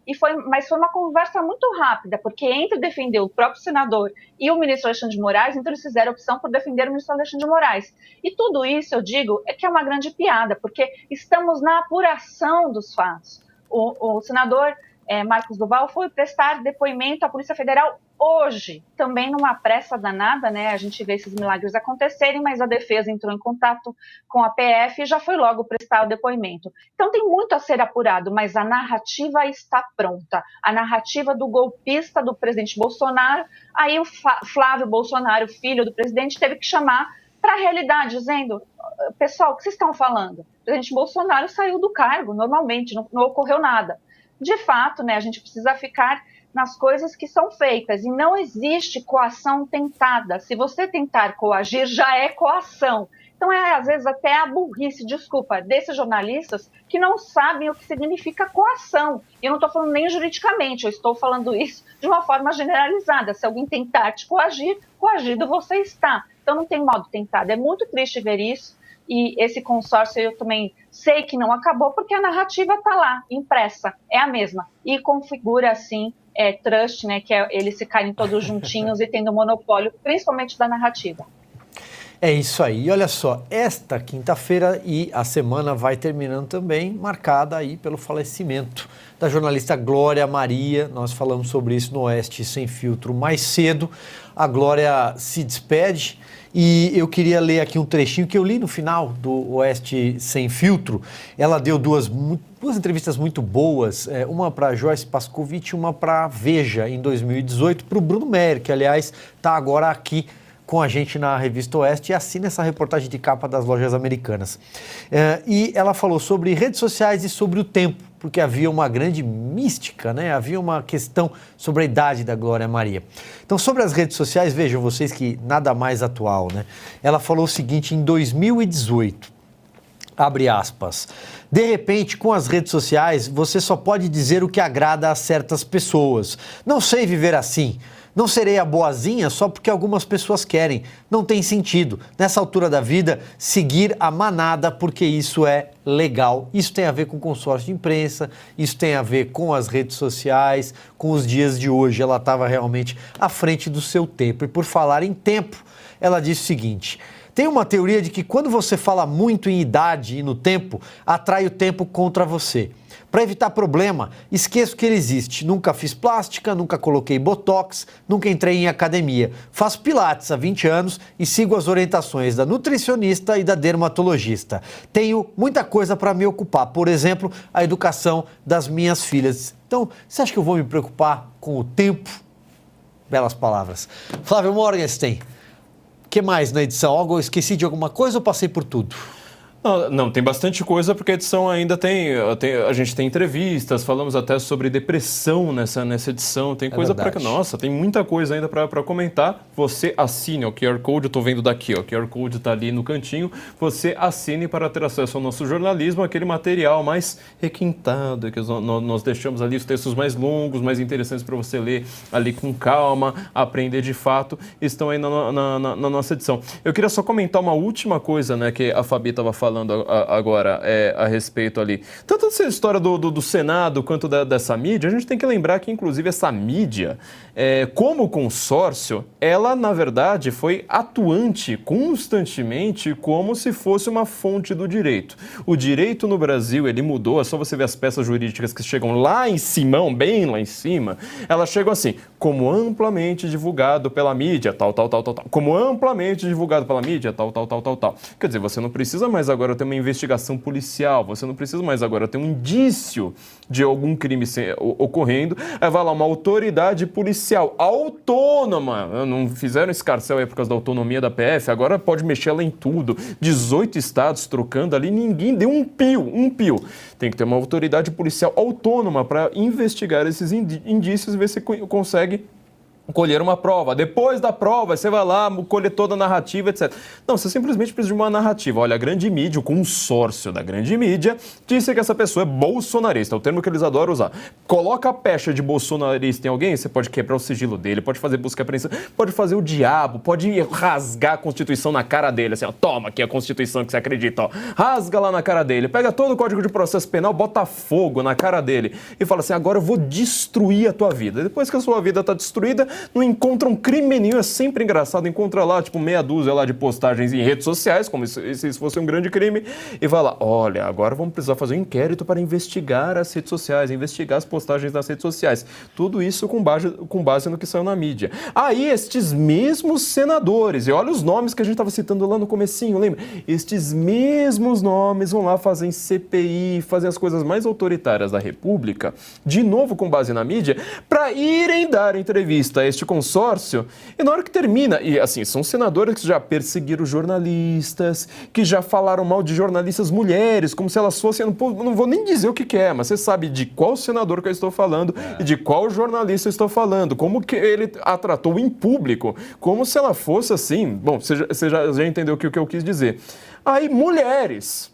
S4: mas foi uma conversa muito rápida, porque entre defender o próprio senador e o ministro Alexandre de Moraes, então eles fizeram a opção por defender o ministro Alexandre de Moraes. E tudo isso, eu digo, que é uma grande piada, porque estamos na apuração dos fatos. O senador Marcos Duval foi prestar depoimento à Polícia Federal hoje, também numa pressa danada, né? A gente vê esses milagres acontecerem, mas a defesa entrou em contato com a PF e já foi logo prestar o depoimento. Então tem muito a ser apurado, mas a narrativa está pronta. A narrativa do golpista do presidente Bolsonaro, aí o Flávio Bolsonaro, filho do presidente, teve que chamar para a realidade, dizendo: pessoal, o que vocês estão falando? O presidente Bolsonaro saiu do cargo normalmente, não ocorreu nada. De fato, né, a gente precisa ficar nas coisas que são feitas, e não existe coação tentada. Se você tentar coagir, já é coação. Então às vezes até a burrice, desculpa, desses jornalistas que não sabem o que significa coação. E eu não estou falando nem juridicamente, eu estou falando isso de uma forma generalizada. Se alguém tentar te coagir, coagido você está. Então não tem modo tentado. É muito triste ver isso. E esse consórcio eu também sei que não acabou, porque a narrativa está lá, impressa, é a mesma. E configura, assim, trust, né, que é eles ficarem todos juntinhos e tendo monopólio, principalmente da narrativa.
S1: É isso aí. E olha só, esta quinta-feira e a semana vai terminando também, marcada aí pelo falecimento da jornalista Glória Maria. Nós falamos sobre isso no Oeste Sem Filtro mais cedo. A Glória se despede. E eu queria ler aqui um trechinho que eu li no final do Oeste Sem Filtro. Ela deu duas entrevistas muito boas, uma para Joyce Pascovitch e uma para Veja, em 2018, para o Bruno Meyer, que, aliás, está agora aqui com a gente na Revista Oeste e assina essa reportagem de capa das Lojas Americanas. E ela falou sobre redes sociais e sobre o tempo, porque havia uma grande mística, né? Havia uma questão sobre a idade da Glória Maria. Então, sobre as redes sociais, vejam vocês que nada mais atual, né? Ela falou o seguinte, em 2018, abre aspas, de repente, com as redes sociais, você só pode dizer o que agrada a certas pessoas. Não sei viver assim. Não serei a boazinha só porque algumas pessoas querem. Não tem sentido, nessa altura da vida, seguir a manada porque isso é legal. Isso tem a ver com o consórcio de imprensa, isso tem a ver com as redes sociais, com os dias de hoje. Ela estava realmente à frente do seu tempo. E por falar em tempo, ela disse o seguinte: tem uma teoria de que quando você fala muito em idade e no tempo, atrai o tempo contra você. Para evitar problema, esqueço que ele existe. Nunca fiz plástica, nunca coloquei botox, nunca entrei em academia. Faço pilates há 20 anos e sigo as orientações da nutricionista e da dermatologista. Tenho muita coisa para me ocupar, por exemplo, a educação das minhas filhas. Então, você acha que eu vou me preocupar com o tempo? Belas palavras. Flávio Morgenstern, o que mais na edição? Eu esqueci de alguma coisa ou passei por tudo?
S2: Não, tem bastante coisa, porque a edição ainda a gente tem entrevistas, falamos até sobre depressão nessa edição, tem coisa para... Nossa, tem muita coisa ainda para comentar. Você assine, o QR Code, eu estou vendo daqui, o QR Code está ali no cantinho, você assine para ter acesso ao nosso jornalismo, aquele material mais requintado, que nós deixamos ali os textos mais longos, mais interessantes para você ler ali com calma, aprender de fato, estão aí na nossa edição. Eu queria só comentar uma última coisa, né, que a Fabi estava falando agora a respeito ali, tanto dessa história do Senado quanto dessa mídia. A gente tem que lembrar que, inclusive, essa mídia, como consórcio, ela, na verdade, foi atuante constantemente como se fosse uma fonte do direito. O direito no Brasil, ele mudou, é só você ver as peças jurídicas que chegam lá em cima, bem lá em cima, elas chegam assim, como amplamente divulgado pela mídia, tal, como amplamente divulgado pela mídia, tal. Quer dizer, você não precisa mais agora ter uma investigação policial, você não precisa mais agora ter um indício de algum crime ocorrendo. Aí vai lá uma autoridade policial autônoma, não fizeram escarcel aí por causa da autonomia da PF, agora pode mexer ela em tudo, 18 estados trocando ali, ninguém deu um pio. Tem que ter uma autoridade policial autônoma para investigar esses indícios e ver se consegue colher uma prova. Depois da prova, você vai lá, colher toda a narrativa, etc. Não, você simplesmente precisa de uma narrativa. Olha, a grande mídia, o consórcio da grande mídia, disse que essa pessoa é bolsonarista, é o termo que eles adoram usar. Coloca a pecha de bolsonarista em alguém, você pode quebrar o sigilo dele, pode fazer busca e apreensão, pode fazer o diabo, pode rasgar a Constituição na cara dele, assim, ó, toma aqui a Constituição que você acredita, ó, rasga lá na cara dele, pega todo o Código de Processo Penal, bota fogo na cara dele e fala assim, agora eu vou destruir a tua vida. Depois que a sua vida está destruída, não encontra um crime nenhum, é sempre engraçado, encontra lá, tipo, meia dúzia lá de postagens em redes sociais, como se isso fosse um grande crime, e vai lá, olha, agora vamos precisar fazer um inquérito para investigar as redes sociais, investigar as postagens nas redes sociais. Tudo isso com base no que saiu na mídia. Aí, estes mesmos senadores, e olha os nomes que a gente estava citando lá no comecinho, lembra? Estes mesmos nomes vão lá fazer CPI, fazer as coisas mais autoritárias da República, de novo com base na mídia, para irem dar entrevista este consórcio, e na hora que termina, e assim, são senadores que já perseguiram jornalistas, que já falaram mal de jornalistas mulheres, como se elas fossem, não vou nem dizer o que é, mas você sabe de qual senador que eu estou falando e de qual jornalista eu estou falando, como que ele a tratou em público, como se ela fosse assim, bom, você já entendeu o que eu quis dizer. Aí, mulheres,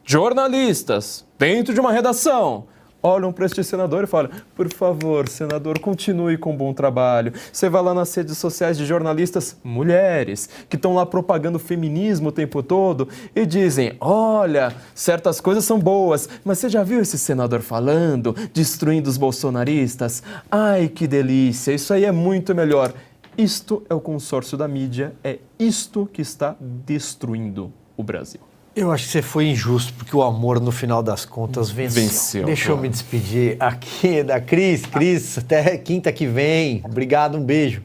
S2: jornalistas, dentro de uma redação, olham para este senador e falam, por favor, senador, continue com um bom trabalho. Você vai lá nas redes sociais de jornalistas mulheres que estão lá propagando feminismo o tempo todo e dizem, olha, certas coisas são boas, mas você já viu esse senador falando, destruindo os bolsonaristas? Ai, que delícia, isso aí é muito melhor. Isto é o consórcio da mídia, é isto que está destruindo o Brasil.
S1: Eu acho que você foi injusto, porque o amor, no final das contas, venceu. Deixa eu me despedir aqui da Cris. Cris, até quinta que vem. Obrigado, um beijo.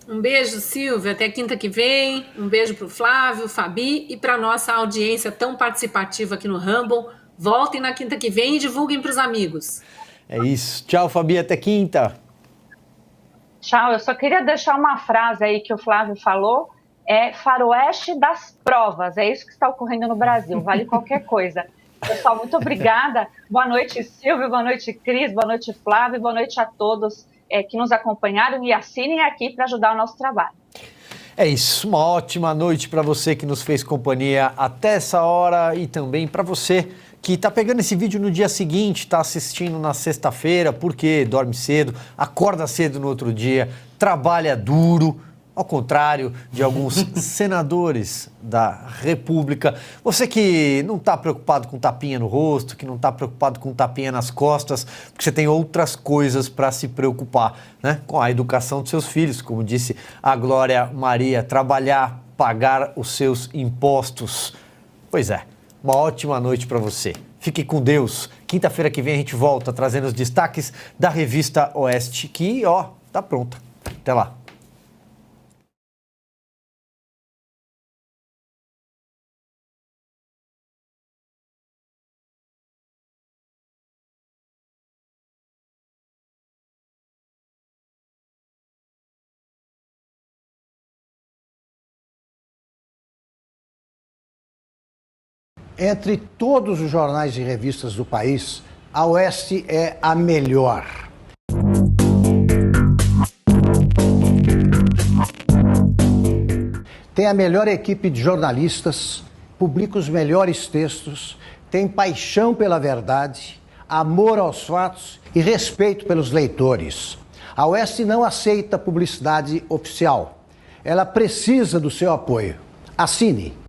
S3: Um beijo, Silvia, até quinta que vem. Um beijo para o Flávio, Fabi e para nossa audiência tão participativa aqui no Rumble. Voltem na quinta que vem e divulguem para os amigos.
S1: É isso. Tchau, Fabi, até quinta.
S4: Tchau, eu só queria deixar uma frase aí que o Flávio falou. É faroeste das provas, é isso que está ocorrendo no Brasil, vale qualquer coisa. Pessoal, muito obrigada, boa noite Silvio, boa noite Cris, boa noite Flávio, boa noite a todos que nos acompanharam e assinem aqui para ajudar o nosso trabalho.
S1: É isso, uma ótima noite para você que nos fez companhia até essa hora e também para você que está pegando esse vídeo no dia seguinte, está assistindo na sexta-feira, porque dorme cedo, acorda cedo no outro dia, trabalha duro, ao contrário de alguns senadores da República. Você que não está preocupado com tapinha no rosto, que não está preocupado com tapinha nas costas, porque você tem outras coisas para se preocupar, né? Com a educação dos seus filhos, como disse a Glória Maria, trabalhar, pagar os seus impostos. Pois é, uma ótima noite para você. Fique com Deus. Quinta-feira que vem a gente volta trazendo os destaques da Revista Oeste, que, ó, tá pronta. Até lá.
S7: Entre todos os jornais e revistas do país, a Oeste é a melhor. Tem a melhor equipe de jornalistas, publica os melhores textos, tem paixão pela verdade, amor aos fatos e respeito pelos leitores. A Oeste não aceita publicidade oficial. Ela precisa do seu apoio. Assine.